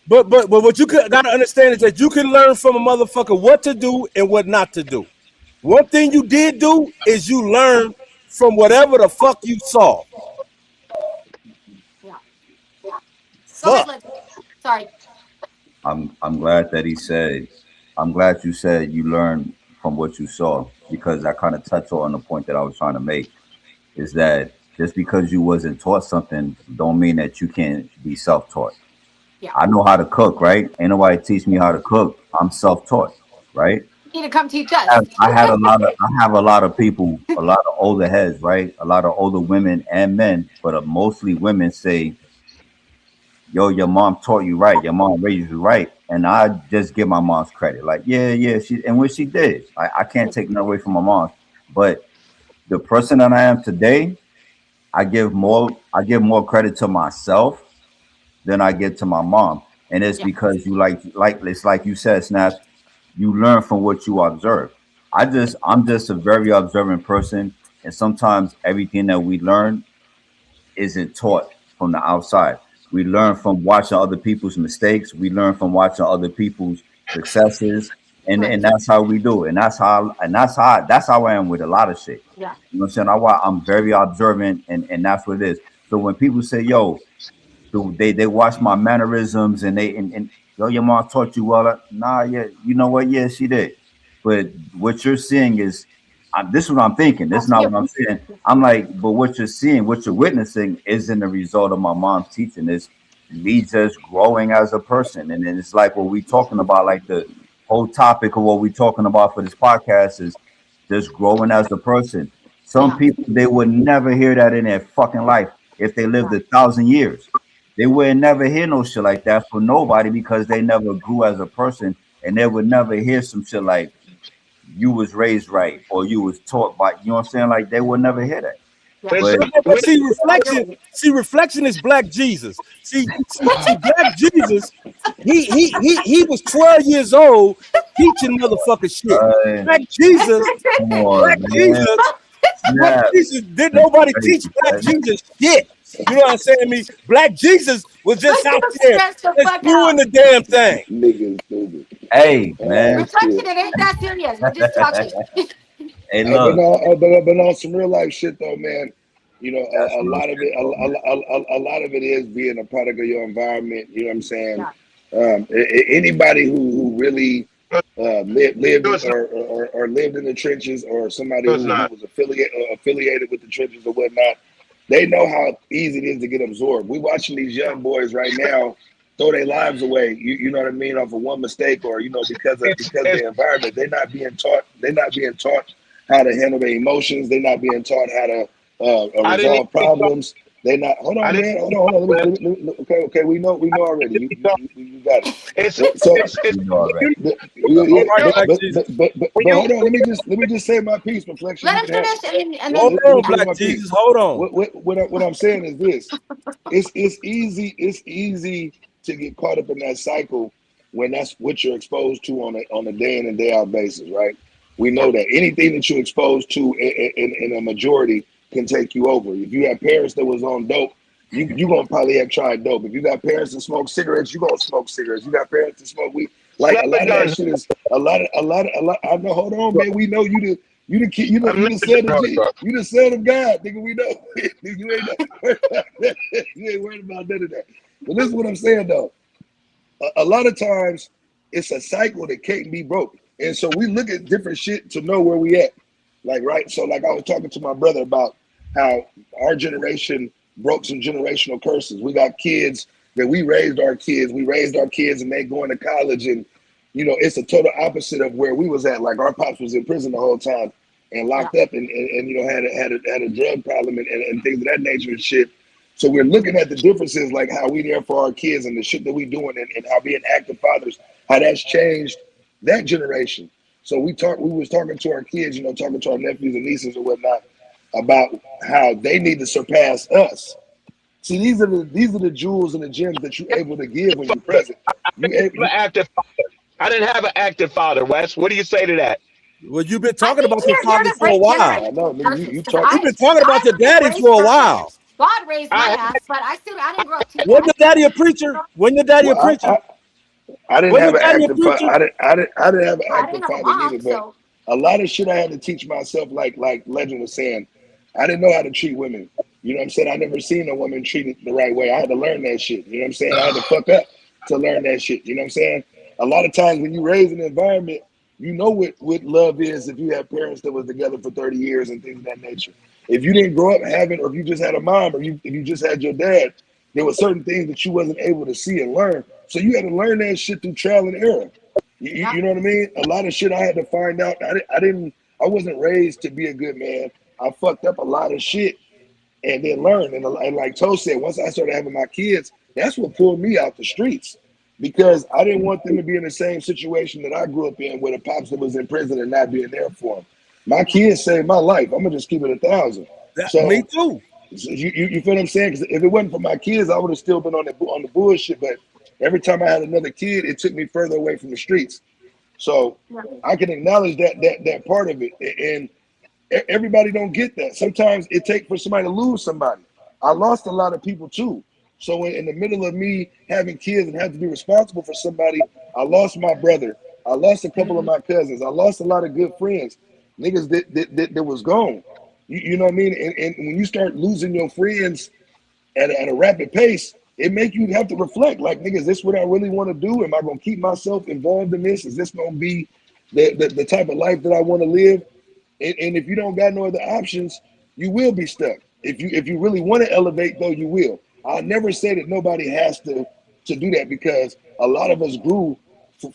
But what you gotta understand is that you can learn from a motherfucker what to do and what not to do. One thing you did do is you learn from whatever the fuck you saw. Yeah. Fuck. Sorry. I'm glad that he said. I'm glad you said you learned from what you saw, because I kind of touched on the point that I was trying to make. Is that just because you wasn't taught something don't mean that you can't be self-taught. Yeah. I know how to cook, right? Ain't nobody teach me how to cook. I'm self-taught, right? You need to come teach us. I have a lot of people, a lot of older heads, right? A lot of older women and men, but mostly women say, yo, your mom taught you right. Your mom raised you right. And I just give my mom's credit. Like, yeah, and what she did. I can't take nothing away from my mom. But the person that I am today, I give more credit to myself than I give to my mom. And it's because you like it's like you said, Snaps, you learn from what you observe. I'm just a very observant person. And sometimes everything that we learn isn't taught from the outside. We learn from watching other people's mistakes. We learn from watching other people's successes, and that's how we do it. And that's how I am with a lot of shit. Yeah. You know what I'm saying? I'm very observant, and that's what it is. So when people say, "Yo," they watch my mannerisms and yo, your mom taught you well. Nah, yeah, you know what? Yeah, she did. But what you're seeing is. This is what I'm thinking. This is not what I'm saying. I'm like, but what you're seeing, what you're witnessing, isn't the result of my mom's teaching. It's me just growing as a person. And then it's like what we talking about, like the whole topic of what we talking about for this podcast is just growing as a person. Some people, they would never hear that in their fucking life if they lived 1,000 years. They would never hear no shit like that for nobody because they never grew as a person, and they would never hear some shit like, you was raised right or you was taught by, you know what I'm saying? Like they will never hear that. But see, reflection is Black Jesus. See, Black Jesus, he was 12 years old teaching motherfucker shit. Black Jesus, Black Jesus, didn't nobody teach Black Jesus shit. You know what I'm saying? I mean, Black Jesus was just out there just doing the damn thing. Niggas stupid. Hey, man. Reflection, it ain't that serious. We're just talking. Hey, look. But on some real life shit though, man. You know, a lot of it is being a product of your environment. You know what I'm saying? Yeah. Anybody who really lived or lived in the trenches, or somebody who was affiliated with the trenches or whatnot, they know how easy it is to get absorbed. We watching these young boys right now throw their lives away. You know what I mean, off of one mistake, or because of their environment. They're not being taught how to handle their emotions. They're not being taught how to resolve problems. They're not. Hold on, man. Hold on. Okay. We know already. You got it. But hold on. Let me just say my piece, Reflection. Let him finish. And hold on, Black Jesus. Hold on. What I'm saying is this: it's easy to get caught up in that cycle when that's what you're exposed to on a day in and day out basis, right? We know that anything that you're exposed to in a majority can take you over. If you have parents that was on dope, you gonna probably have tried dope. If you got parents that smoke cigarettes, you gonna smoke cigarettes. You got parents that smoke weed. Like a lot of that shit is a lot. I know. Hold on, man. We know you You the kid, you the son of G. You the son of God, nigga. We know. You ain't worried about that. You ain't worried about none of that. But this is what I'm saying though. A lot of times it's a cycle that can't be broke. And so we look at different shit to know where we at. Like, right? So like I was talking to my brother about how our generation broke some generational curses. We got kids that we raised our kids. We raised our kids and they going to college, and you know, it's a total opposite of where we was at. Like our pops was in prison the whole time and locked up and you know, had a drug problem and things of that nature and shit. So we're looking at the differences, like how we there for our kids and the shit that we doing and how being active fathers, how that's changed that generation. So we was talking to our kids, you know, talking to our nephews and nieces and whatnot about how they need to surpass us. See, these are the jewels and the gems that you're able to give when you're present. I didn't have an active father, Wes. What do you say to that? Well, you've been talking about your father for a while. I know, nigga, you've been talking about your daddy for a while. God raised my ass, but I didn't grow up too bad. Wasn't your daddy a preacher? Wasn't your daddy a preacher? I didn't have an active father. I didn't have an active father either, but a lot of shit I had to teach myself, like Legend was saying. I didn't know how to treat women. You know what I'm saying? I never seen a woman treated the right way. I had to learn that shit. You know what I'm saying? I had to fuck up to learn that shit. You know what I'm saying? A lot of times when you raise an environment, you know what love is if you have parents that was together for 30 years and things of that nature. If you didn't grow up having, or if you just had a mom, or if you just had your dad, there were certain things that you wasn't able to see and learn. So you had to learn that shit through trial and error. You know what I mean? A lot of shit I had to find out. I wasn't raised to be a good man. I fucked up a lot of shit and then learned. And like Toe said, once I started having my kids, that's what pulled me out the streets, because I didn't want them to be in the same situation that I grew up in, where the pops that was in prison and not being there for them. My kids saved my life. I'm gonna just keep it 1,000. So me too. So you feel what I'm saying? Because if it wasn't for my kids, I would have still been on the bullshit. But every time I had another kid, it took me further away from the streets. So I can acknowledge that part of it. And everybody don't get that. Sometimes it takes for somebody to lose somebody. I lost a lot of people too. So in the middle of me having kids and having to be responsible for somebody, I lost my brother. I lost a couple of my cousins. I lost a lot of good friends. Niggas that was gone. You know what I mean? And when you start losing your friends at a rapid pace, it make you have to reflect, like, nigga, is this what I really want to do? Am I going to keep myself involved in this? Is this going to be the type of life that I want to live? And if you don't got no other options, you will be stuck. If you really want to elevate, though, you will. I'll never say that nobody has to do that, because a lot of us grew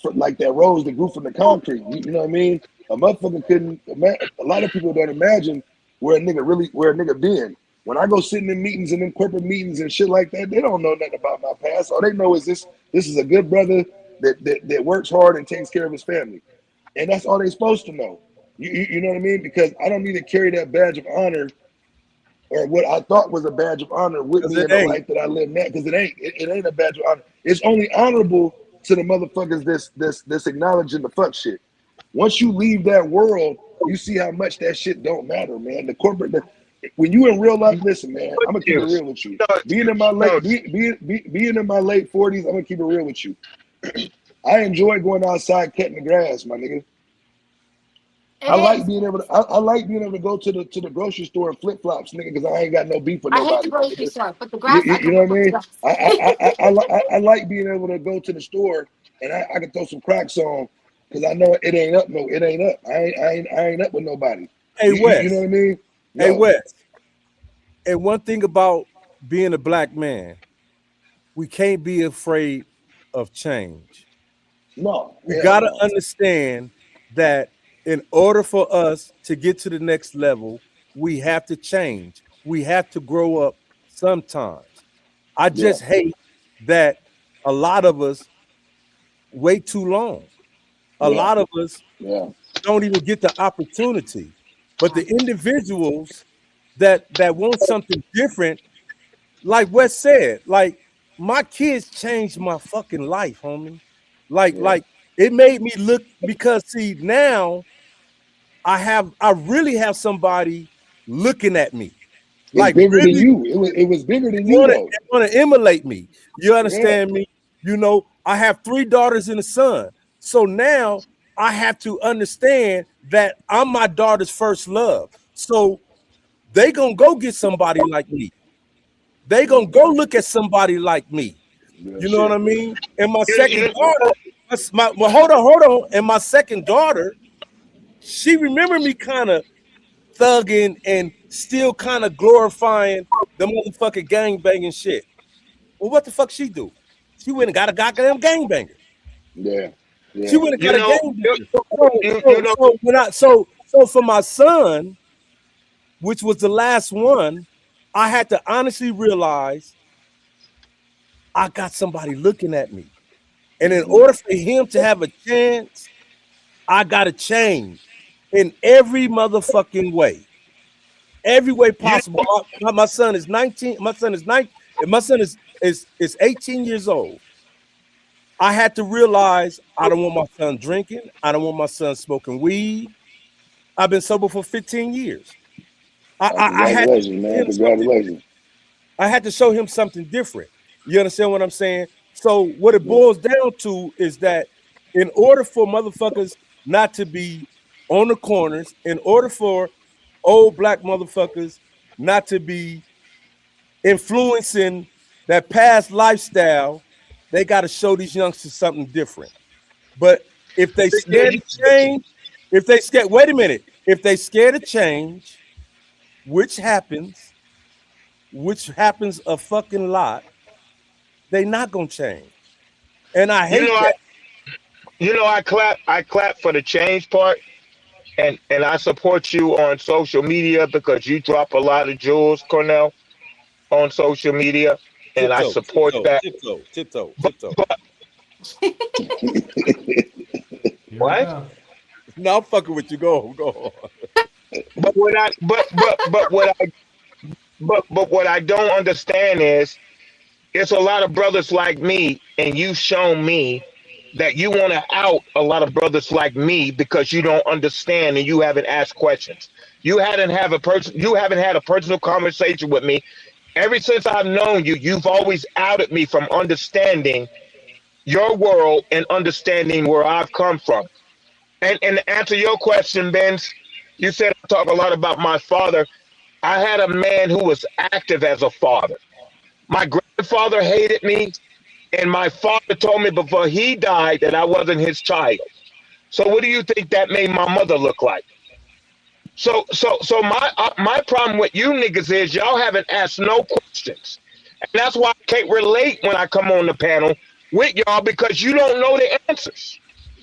for like that rose that grew from the concrete. You know what I mean? A motherfucker couldn't. A lot of people don't imagine where a nigga been. When I go sitting in meetings and in corporate meetings and shit like that, they don't know nothing about my past. All they know is this is a good brother that works hard and takes care of his family, and that's all they're supposed to know. You know what I mean? Because I don't need to carry that badge of honor, or what I thought was a badge of honor, with me in the life that I live now. Because it ain't a badge of honor. It's only honorable to the motherfuckers that's acknowledging the fuck shit. Once you leave that world, you see how much that shit don't matter, man. The corporate, when you in real life, listen, man, I'm gonna keep it real with you. Being in my late 40s, I'm gonna keep it real with you. I enjoy going outside cutting the grass, my nigga. I like being able to go to the grocery store in flip flops, nigga, because I ain't got no beef with nobody. I hate the grocery store, but the grass. You know what I mean? I like being able to go to the store and I can throw some Crocs on, because I know it ain't up. I ain't up with nobody. Hey, Wes. You know what I mean? Hey, Wes. And one thing about being a black man, we can't be afraid of change. No. We got to understand that in order for us to get to the next level, we have to change. We have to grow up sometimes. I just hate that a lot of us wait too long. A lot of us don't even get the opportunity. But the individuals that want something different, like Wes said, like, my kids changed my fucking life, homie. Like it made me look, because see, now I really have somebody looking at me. It's like bigger really, than you. It was bigger than you. They want to emulate me. You understand me? You know, I have 3 daughters and a son. So now I have to understand that I'm my daughter's first love. So they gonna go get somebody like me. They gonna go look at somebody like me. You know what I mean? And my second daughter, hold on. And my second daughter, she remembered me kind of thugging and still kind of glorifying the motherfucking gangbanging shit. Well, what the fuck she do? She went and got a goddamn gangbanger. Yeah. She went and got a gangbanger. So for my son, which was the last one, I had to honestly realize I got somebody looking at me. And in order for him to have a chance, I gotta change in every motherfucking way. Every way possible. My son is 19. My son is 19. My son is 18 years old. I had to realize I don't want my son drinking. I don't want my son smoking weed. I've been sober for 15 years. Congratulations, man. Congratulations. I had to show him something different. You understand what I'm saying? So what it boils down to is that in order for motherfuckers not to be on the corners, in order for old black motherfuckers not to be influencing that past lifestyle, they got to show these youngsters something different. But if they scared to change, if they scared to change, which happens a fucking lot, they not gonna change. And I hate that. I clap for the change part, and I support you on social media because you drop a lot of jewels, Cornell, on social media, and I support that. Tiptoe. What? No, I'm fucking with you. Go on. But what I don't understand is it's a lot of brothers like me, and you've shown me that you want to out a lot of brothers like me because you don't understand and you haven't asked questions. You haven't had a personal conversation with me. Ever since I've known you, you've always outed me from understanding your world and understanding where I've come from. And to answer your question, Benz, you said I talk a lot about my father. I had a man who was active as a father. My grandfather hated me, and my father told me before he died that I wasn't his child. So what do you think that made my mother look like? So my problem with you niggas is y'all haven't asked no questions. And that's why I can't relate when I come on the panel with y'all, because you don't know the answers.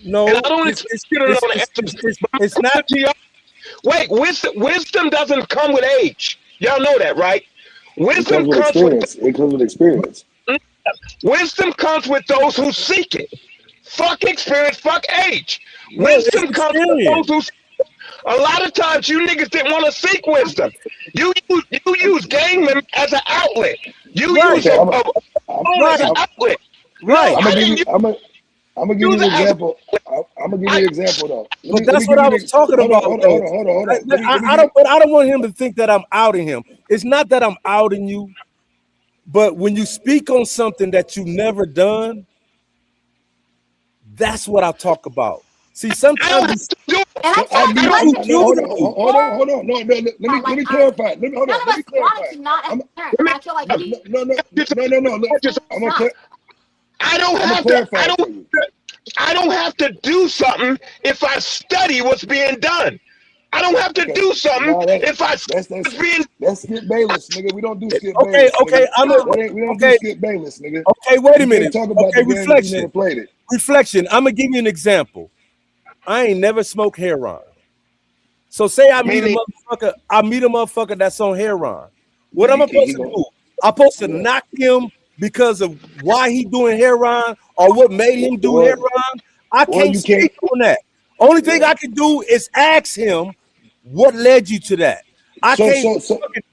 No, and I don't expect you to know the answers. It's not to y'all. Wait, wisdom doesn't come with age. Y'all know that, right? Wisdom comes with experience. It comes with experience. Wisdom comes with those who seek it. Fuck experience, fuck age. Wisdom comes with those who seek it. A lot of times you niggas didn't want to seek wisdom. You use Gangbang as an outlet. You use as an outlet. Right. I'm gonna give you an example. I'm gonna give you an example though. But that's what I was talking about. Hold on. I don't want him to think that I'm outing him. It's not that I'm outing you, but when you speak on something that you've never done, that's what I talk about. See, sometimes hold on. No, let me clarify. Let me clarify. I don't have to do something if I study what's being done. I don't have to do something if I that's Skip Bayless, nigga. We don't do Skip Bayless. We don't do Skip Bayless, nigga. Okay, wait a minute. Talk about the reflection. You never played it. Reflection. I'm gonna give you an example. I ain't never smoked heroin. So say I meet a motherfucker that's on heroin. What am I supposed to do? I'm supposed to knock him because of why he doing heroin or what made him do heroin? I can't speak on that. Only thing I can do is ask him what led you to that. I can't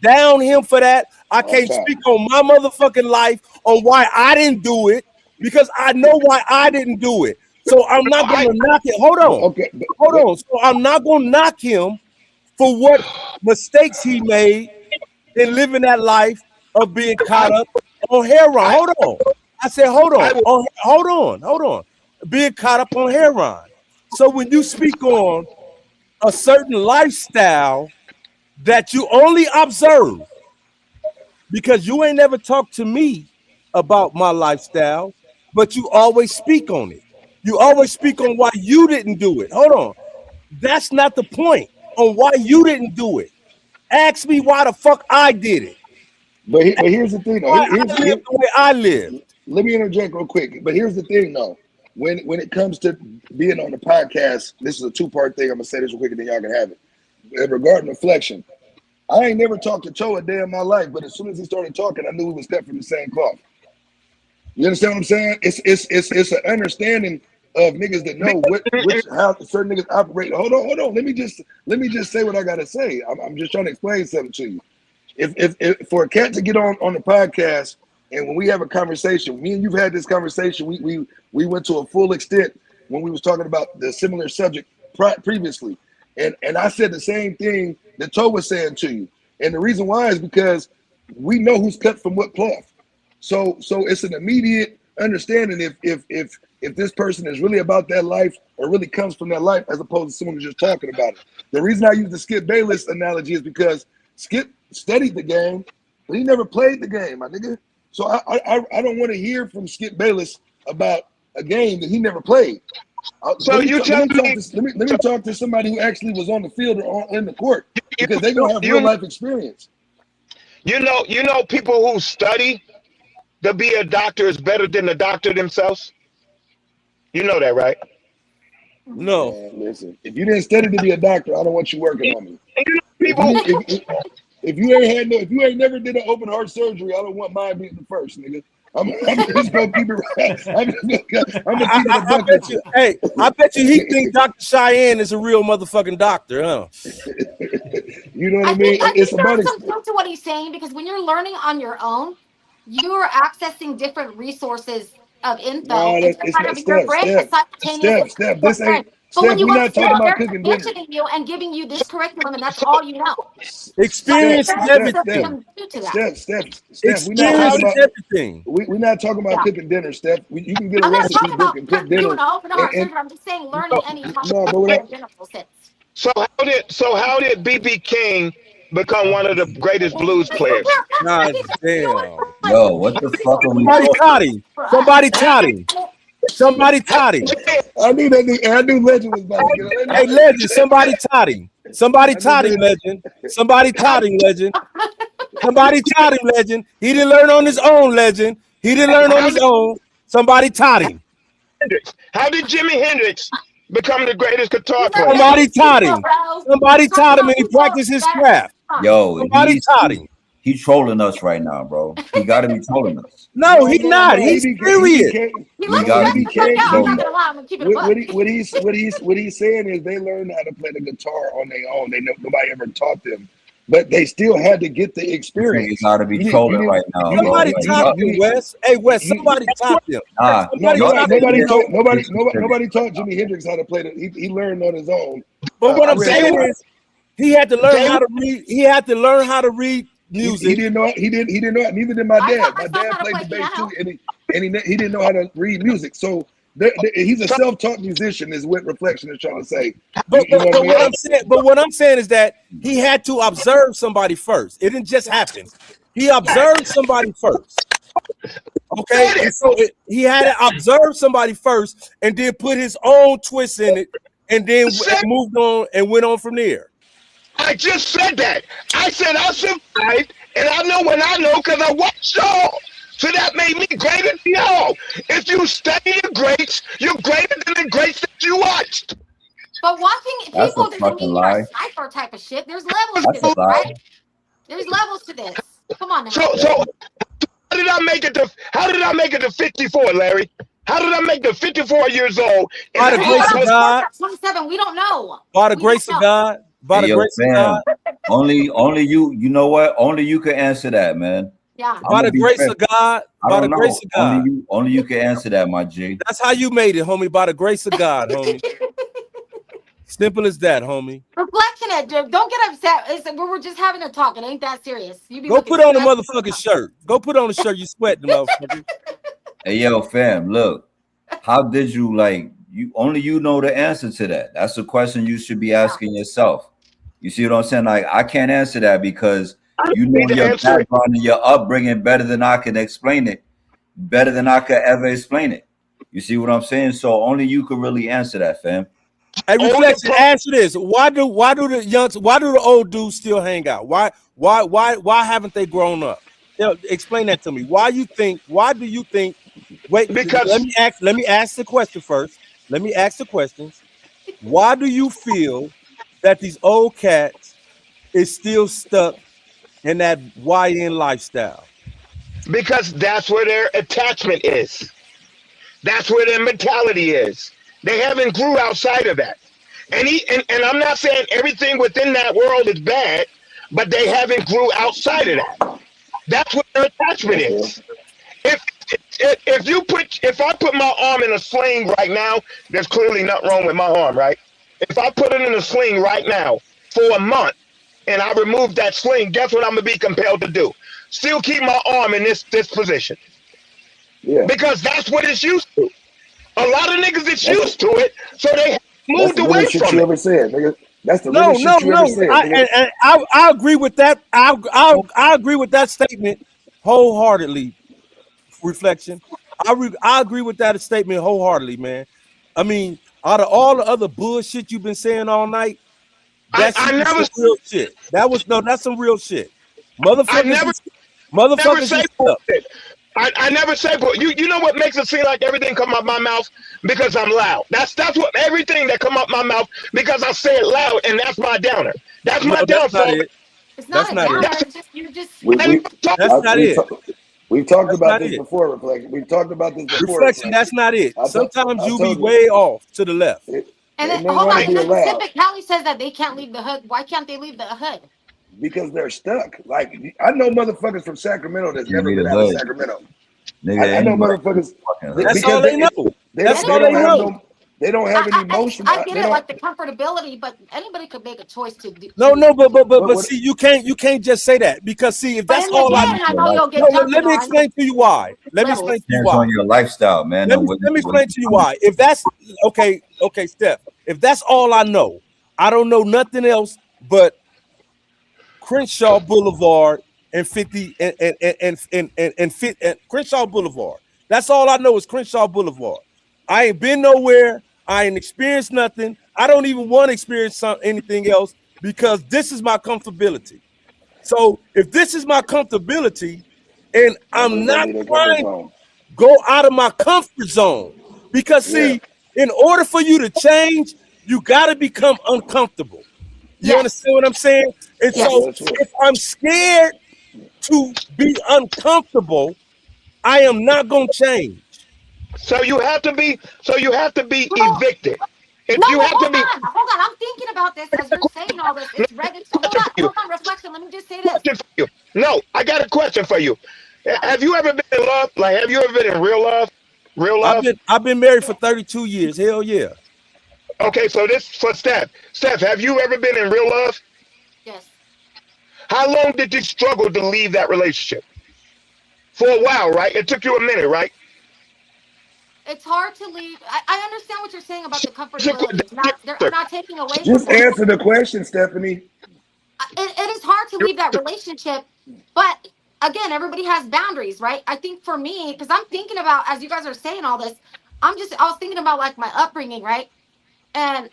down him for that. I can't speak on my motherfucking life on why I didn't do it because I know why I didn't do it. So I'm not going to knock it. Hold on. So I'm not going to knock him for what mistakes he made in living that life of being caught up on heroin. Hold on. I said, hold on. Being caught up on heroin. So when you speak on a certain lifestyle that you only observe, because you ain't never talked to me about my lifestyle, but you always speak on it. You always speak on why you didn't do it. Hold on. That's not the point on why you didn't do it. Ask me why the fuck I did it. But here's the thing, though. Why I lived the way I lived. Let me interject real quick. But here's the thing, though. When it comes to being on the podcast, this is a two-part thing. I'm gonna say this real quick, and then y'all can have it. Regarding reflection, I ain't never talked to Cho a day in my life, but as soon as he started talking, I knew he was cut from the same cloth. You understand what I'm saying? It's an understanding of niggas that know how certain niggas operate. Hold on. Let me just say what I gotta say. I'm just trying to explain something to you. If for a cat to get on the podcast, and when we have a conversation, me and you've had this conversation, we went to a full extent when we was talking about the similar subject previously, and I said the same thing that Toe was saying to you, and the reason why is because we know who's cut from what cloth. So it's an immediate understanding if this person is really about that life or really comes from that life, as opposed to someone who's just talking about it. The reason I use the Skip Bayless analogy is because Skip studied the game, but he never played the game, my nigga. So I don't want to hear from Skip Bayless about a game that he never played. So let me talk to somebody who actually was on the field or in the court, because they're gonna have real life experience. You know, people who study to be a doctor is better than the doctor themselves. You know that, right? No. Man, listen, if you didn't study to be a doctor, I don't want you working on me. If you ain't never did an open heart surgery, I don't want mine being the first, nigga. I'm just gonna keep it right. I'm gonna keep it I bet you. Hey, I bet you he think Dr. Cheyenne is a real motherfucking doctor, huh? You know what I mean? I It's think about there's some truth to what he's saying, because when you're learning on your own, you are accessing different resources of info. No, Your brain is simultaneously. Steph, this ain't. But when you we're go not to school, talking about they're cooking dinner. conditioning you and giving you this curriculum, and that's all you know. Experience is everything. Steph, we're not talking about everything. We're not talking about cooking dinner, Steph. You can get a I'm not recipe talking book about and cook dinner. doing an open heart surgery. I'm just saying learning any type of medical sense. So how did BB King become one of the greatest blues players? God damn. Yo, what the fuck are we Somebody talking? taught him. Somebody taught him. Somebody taught him. I knew Legend was about to get Hey, Legend, somebody taught him. Somebody taught him, Legend. Somebody taught him, Legend. Somebody taught him, Legend. He didn't learn on his own, Legend. He didn't learn on his own. Somebody taught him. How did Jimi Hendrix become the greatest guitar player? Somebody taught him. Somebody taught him, and he practiced his craft. Yo, somebody taught him. He's trolling us right now, bro. He gotta be trolling us. No, he's not. He's serious. What he's saying is they learned how to play the guitar on their own. Nobody ever taught them, but they still had to get the experience. You gotta be trolling right now. Somebody taught them, Wes. Hey, Wes, somebody taught them. Nobody taught Jimi Hendrix how to play it. He learned on his own. But what I'm saying is, he had to learn how to read. He had to learn how to read music. He didn't know. He didn't know. Neither did my dad. My dad played the bass too, and he didn't know how to read music. So he's a self-taught musician, is what Reflection is trying to say. But what I'm saying is that he had to observe somebody first. It didn't just happen. He observed somebody first. Okay, and so he had to observe somebody first, and then put his own twist in it, and then moved on and went on from there. I just said that. I said I survived, and I know when I know because I watched y'all. So that made me greater than y'all. If you study the greats, you're greater than the greats that you watched. But watching people doesn't mean you're a cipher type of shit. There's levels to this, right? There's levels to this. Come on now. So how did I make it to 54, Larry? How did I make the 54 years old? By the grace of God. 27. We don't know. By the grace of God. By the grace of God. Only you know what? Only you can answer that, man. Yeah. By the grace of God. By the grace of God. Only you can answer that, my G. That's how you made it, homie. By the grace of God, homie. Simple as that, homie. Reflection, don't get upset. We're just having a talk. It ain't that serious. Go put on a motherfucking shirt. Go put on a shirt. You sweating, motherfucker. Hey, yo, fam, look. How did you You know the answer to that. That's a question you should be asking yourself. You see what I'm saying? Like, I can't answer that because you know your background and your upbringing better than I can explain it, better than I could ever explain it. You see what I'm saying? So only you could really answer that, fam. Hey, Reflection, answer this. Why do the old dudes still hang out? Why haven't they grown up? Explain that to me. Why do you think? Wait, because let me ask the question first. Let me ask the questions. Why do you feel that these old cats is still stuck in that YN lifestyle? Because that's where their attachment is. That's where their mentality is. They haven't grew outside of that. And I'm not saying everything within that world is bad, but they haven't grew outside of that. That's what their attachment is. If I put my arm in a sling right now, there's clearly nothing wrong with my arm, right? If I put it in a sling right now for a month and I remove that sling, guess what I'm gonna be compelled to do? Still keep my arm in this position. Yeah. Because that's what it's used to. A lot of niggas is used to it, so they moved away from you it. ever said, nigga. That's the realest shit you ever said. I agree with that. I agree with that statement wholeheartedly. Reflection. I agree with that statement wholeheartedly, man. I mean, out of all the other bullshit you've been saying all night, that's some real shit. That's some real shit. Motherfuckers say bullshit. I never say bullshit. You know what makes it seem like everything come out my mouth? Because I'm loud. That's what everything that come out my mouth because I say it loud, and that's my downer. That's my downfall. It's not a downer. It's just you're just. That's not it. We've talked about this before, Reflection. We've talked about this before. Reflection, that's not it. Sometimes you be way off to the left. And then hold on, in the Pacific, Callie says that they can't leave the hood. Why can't they leave the hood? Because they're stuck. Like, I know motherfuckers from Sacramento that's never been out of Sacramento. I know motherfuckers. That's all they know. That's all they know. They don't have any emotion. I get it, like the comfortability, but anybody could make a choice to do. But see, you can't just say that because see, if that's all I know, let me explain to you why. Let me explain to you why. On your lifestyle, man. Let me explain to you why. If that's okay, Steph. If that's all I know, I don't know nothing else but Crenshaw Boulevard and 50 and Crenshaw Boulevard. That's all I know is Crenshaw Boulevard. I ain't been nowhere. I ain't experienced nothing. I don't even want to experience anything else because this is my comfortability. So if this is my comfortability and I'm not trying to go out of my comfort zone, because see, in order for you to change, you got to become uncomfortable. You understand what I'm saying? And so if I'm scared to be uncomfortable, I am not going to change. So you have to be evicted. Hold on. I'm thinking about this as you're saying all this. It's ready. So hold on, Reflection. Let me just say this. No, I got a question for you. Have you ever been in love? Like, have you ever been in real love? Real love? I've been married for 32 years. Hell yeah. Okay, so this for Steph. Steph, have you ever been in real love? Yes. How long did you struggle to leave that relationship? For a while, right? It took you a minute, right? It's hard to leave. I understand what you're saying about the comfortability. They're not taking away from Just answer the question, Stephanie. It is hard to leave that relationship, but again, everybody has boundaries, right? I think for me, because I'm thinking about, as you guys are saying all this, I was thinking about like my upbringing, right? And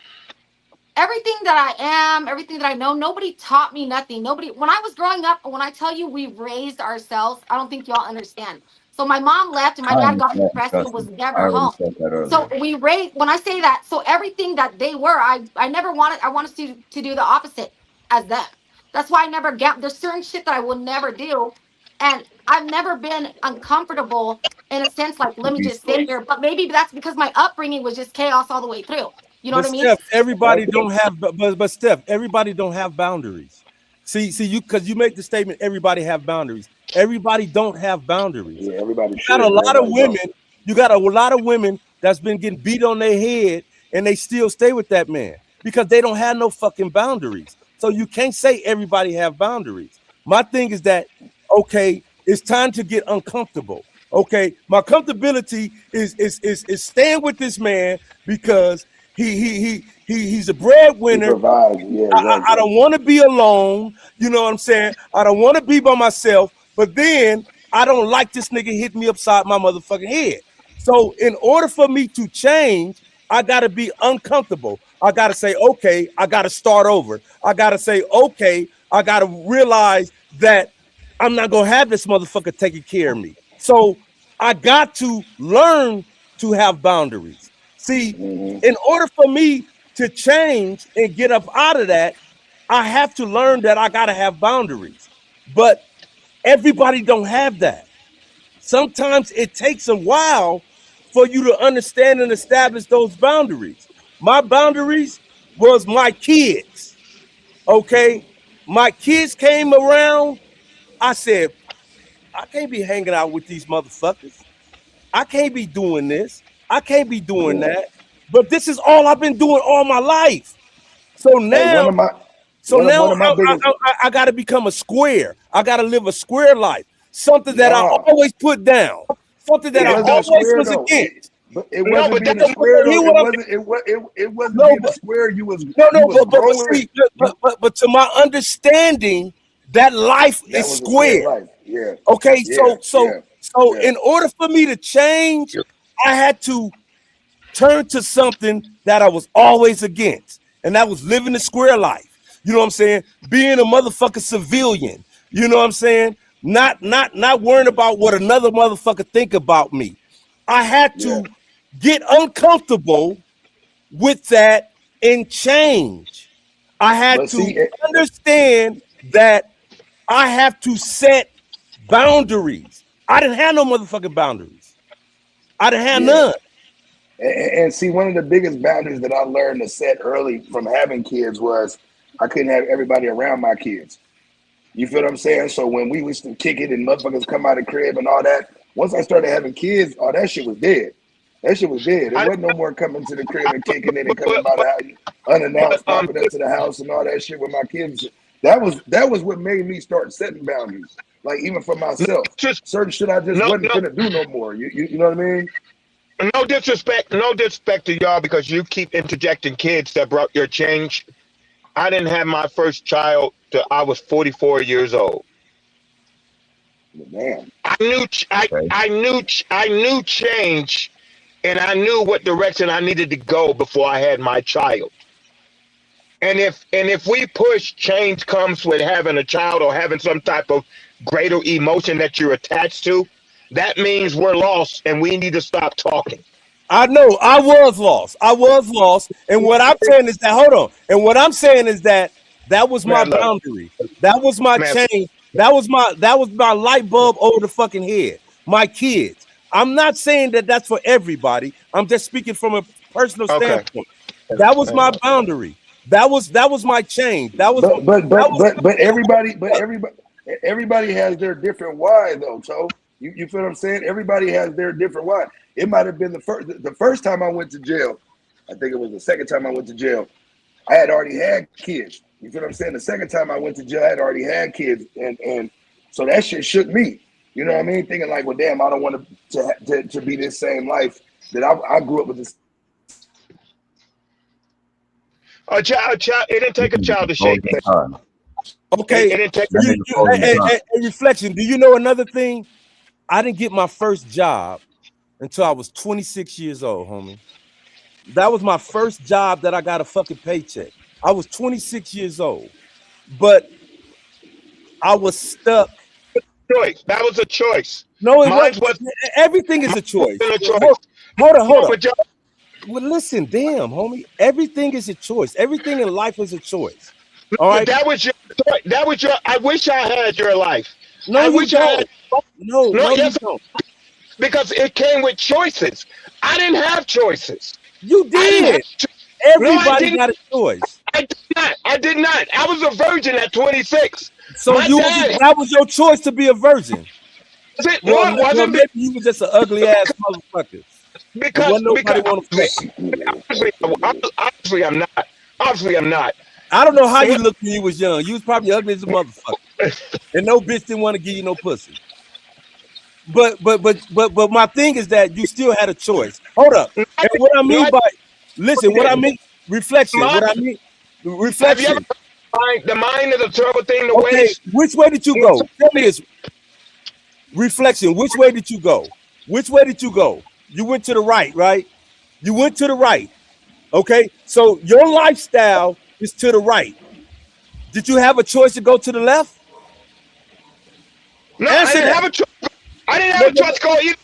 everything that I am, everything that I know, nobody taught me nothing. When I was growing up, when I tell you we raised ourselves, I don't think y'all understand. So my mom left and my dad got depressed and was never home. So we raised, when I say that, so everything that they were, I wanted to do the opposite as them. That's why I never there's certain shit that I will never do. And I've never been uncomfortable in a sense, like, let me just stay here. But maybe that's because my upbringing was just chaos all the way through. You know what I mean? Steph, everybody don't have, but Steph, everybody don't have boundaries. See, you because you make the statement, everybody have boundaries. Everybody don't have boundaries. Yeah, everybody. You got a lot of women. You got a lot of women that's been getting beat on their head, and they still stay with that man because they don't have no fucking boundaries. So you can't say everybody have boundaries. My thing is that okay, it's time to get uncomfortable. Okay, my comfortability is staying with this man because he's a He breadwinner. provides. Yeah, exactly. I don't want to be alone. You know what I'm saying? I don't want to be by myself. But then I don't like this nigga hit me upside my motherfucking head. So in order for me to change, I gotta be uncomfortable. I gotta say, okay, I gotta start over. I gotta say, okay, I gotta realize that I'm not gonna have this motherfucker taking care of me. So I got to learn to have boundaries. See, in order for me to change and get up out of that, I have to learn that I gotta have boundaries. But everybody don't have that. Sometimes it takes a while for you to understand and establish those boundaries. My boundaries was my kids. Okay, my kids came around. I said, I can't be hanging out with these motherfuckers. I can't be doing this. I can't be doing that. But this is all I've been doing all my life. So now, I got to become a square. I got to live a square life. Something that I always put down. Something that I always was against. But it wasn't being a square. It wasn't being a square. You was but to my understanding, that life is square. Yeah. Okay. So in order for me to change, I had to turn to something that I was always against, and that was living the square life. You know what I'm saying? Being a motherfucking civilian. You know what I'm saying? Not worrying about what another motherfucker think about me. I had to get uncomfortable with that and change. I had to understand that I have to set boundaries. I didn't have no motherfucking boundaries. I didn't have none. And see, one of the biggest boundaries that I learned to set early from having kids was I couldn't have everybody around my kids. You feel what I'm saying? So when we used to kick it and motherfuckers come out of the crib and all that, once I started having kids, all that shit was dead. That shit was dead. There wasn't no more coming to the crib and kicking it and coming out of the house, unannounced, popping up to the house and all that shit with my kids. That was what made me start setting boundaries. Like even for myself, certain shit I just wasn't gonna do no more. You know what I mean? No disrespect to y'all because you keep interjecting kids that brought your change. I didn't have my first child till I was 44 years old. Damn. I knew change, and I knew what direction I needed to go before I had my child. And if we push, change comes with having a child or having some type of greater emotion that you're attached to. That means we're lost, and we need to stop talking. I know I was lost. And what I'm saying is that, hold on. And what I'm saying is that was my boundary. That was my change. That was my light bulb over the fucking head. My kids. I'm not saying that that's for everybody. I'm just speaking from a personal standpoint. That was my boundary. That was my change. That was. But everybody has their different why though. So you feel what I'm saying? Everybody has their different why. It might have been the first time I went to jail. I think it was the second time I went to jail. I had already had kids. You feel what I'm saying? The second time I went to jail, I had already had kids, and so that shit shook me. You know what I mean? Thinking like, well, damn, I don't want to be this same life that I grew up with. This. A child. It didn't take a child to shake me. Okay. It didn't take a reflection. Do you know another thing? I didn't get my first job until I was 26 years old, homie. That was my first job that I got a fucking paycheck. I was 26 years old, but I was stuck. Choice. That was a choice. No, everything is a choice. Hold on. Well, listen, damn, homie. Everything is a choice. Everything in life is a choice. All right. That was your. I wish I had your life. No, you don't. No, you don't. Because it came with choices. I didn't have choices. You did. Everybody got a choice. I did not. I was a virgin at 26. So that was your choice to be a virgin. Maybe you were just an ugly ass motherfucker. Because obviously I'm not. Obviously I'm not. I don't know how you looked when you was young. You was probably ugly as a motherfucker. And no bitch didn't want to give you no pussy. but my thing is that you still had a choice. Hold up. And what I mean by listen, what I mean reflection. What I mean reflection. Have you ever the mind is a terrible thing to Okay, waste? which way did you go? Tell me this. Reflection. Which way did you go? Which way did you go? You went to the right, right? You went to the right. Okay, so your lifestyle is to the right. Did you have a choice to go to the left? No, I didn't have a choice. I didn't have a choice to go either.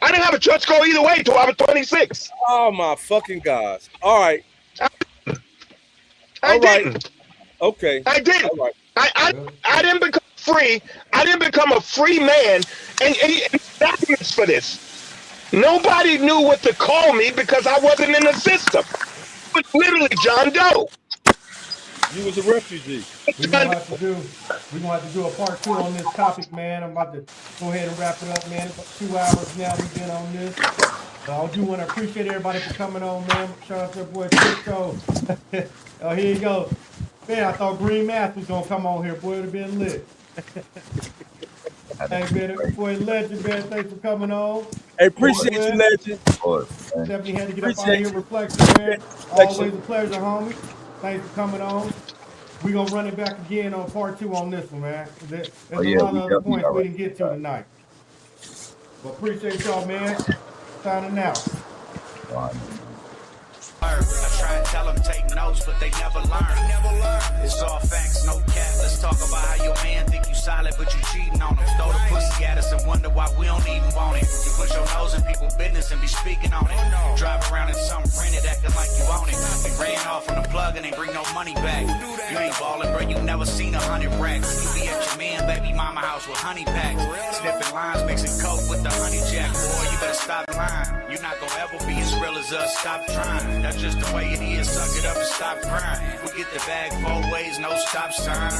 I didn't have a choice to go either way until I was 26. Oh my fucking gosh! All right. I didn't. Okay. I didn't. All right. I didn't become free. I didn't become a free man, and documents for this. Nobody knew what to call me because I wasn't in the system. It was literally John Doe. You was a refugee. We're gonna have to do a part 2 on this topic, man. I'm about to go ahead and wrap it up, man. It's about 2 hours now we've been on this. I do want to appreciate everybody for coming on, man. Shout out to the boy Crypto. Oh, here you go. Man, I thought Green Mask was gonna come on here, boy. It'd have been lit. Hey, man, boy, Legend, man. Thanks for coming on. Hey, appreciate you, Legend. Definitely had to get up out of here. Reflection, man. Always a pleasure, homie. Thanks for coming on. We're going to run it back again on part 2 on this one, man. There's a lot of other points we didn't get to tonight. But appreciate y'all, man. Signing out. I try and tell them take notes, but they never learn. It's all facts, no cap. Let's talk about how your man think you solid, but you cheating on him. Throw the pussy at us and wonder why we don't even want it. You put your nose in people's business and be speaking on it. Drive around in something rented, acting like you own it. They ran off on the plug and they bring no money back. You ain't ballin', bro. You never seen 100 racks. You be at your man, baby mama house with honey packs. Sniffing lines, mixing coke with the honey jack. Boy, you better stop lying. You're not gonna ever be as real as us. Stop trying. That's just the way it is. Suck it up and stop crying. We get the bag 4 ways, no stop sign.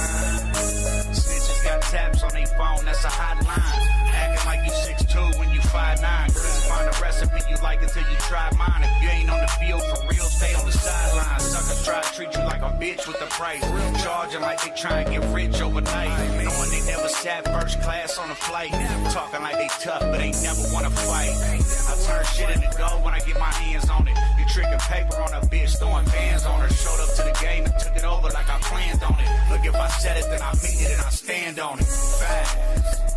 Snitches got taps on their phone, that's a hotline. Acting like you 6'2" when you 5'9". Couldn't find a recipe you like until you try mine. If you ain't on the field for real, stay on the sideline. Suckers try to treat you like a bitch with the price. Charging like they try and get rich overnight. Knowing they never sat first class on a flight. Talking like they tough, but they never wanna fight. I turn shit into gold when I get my hands on it. You tricking paper on a bitch, throwing fans on her. Showed up to the game and took it over like I planned on it. Look, if I said it, then I mean it and I stand on it. Fast.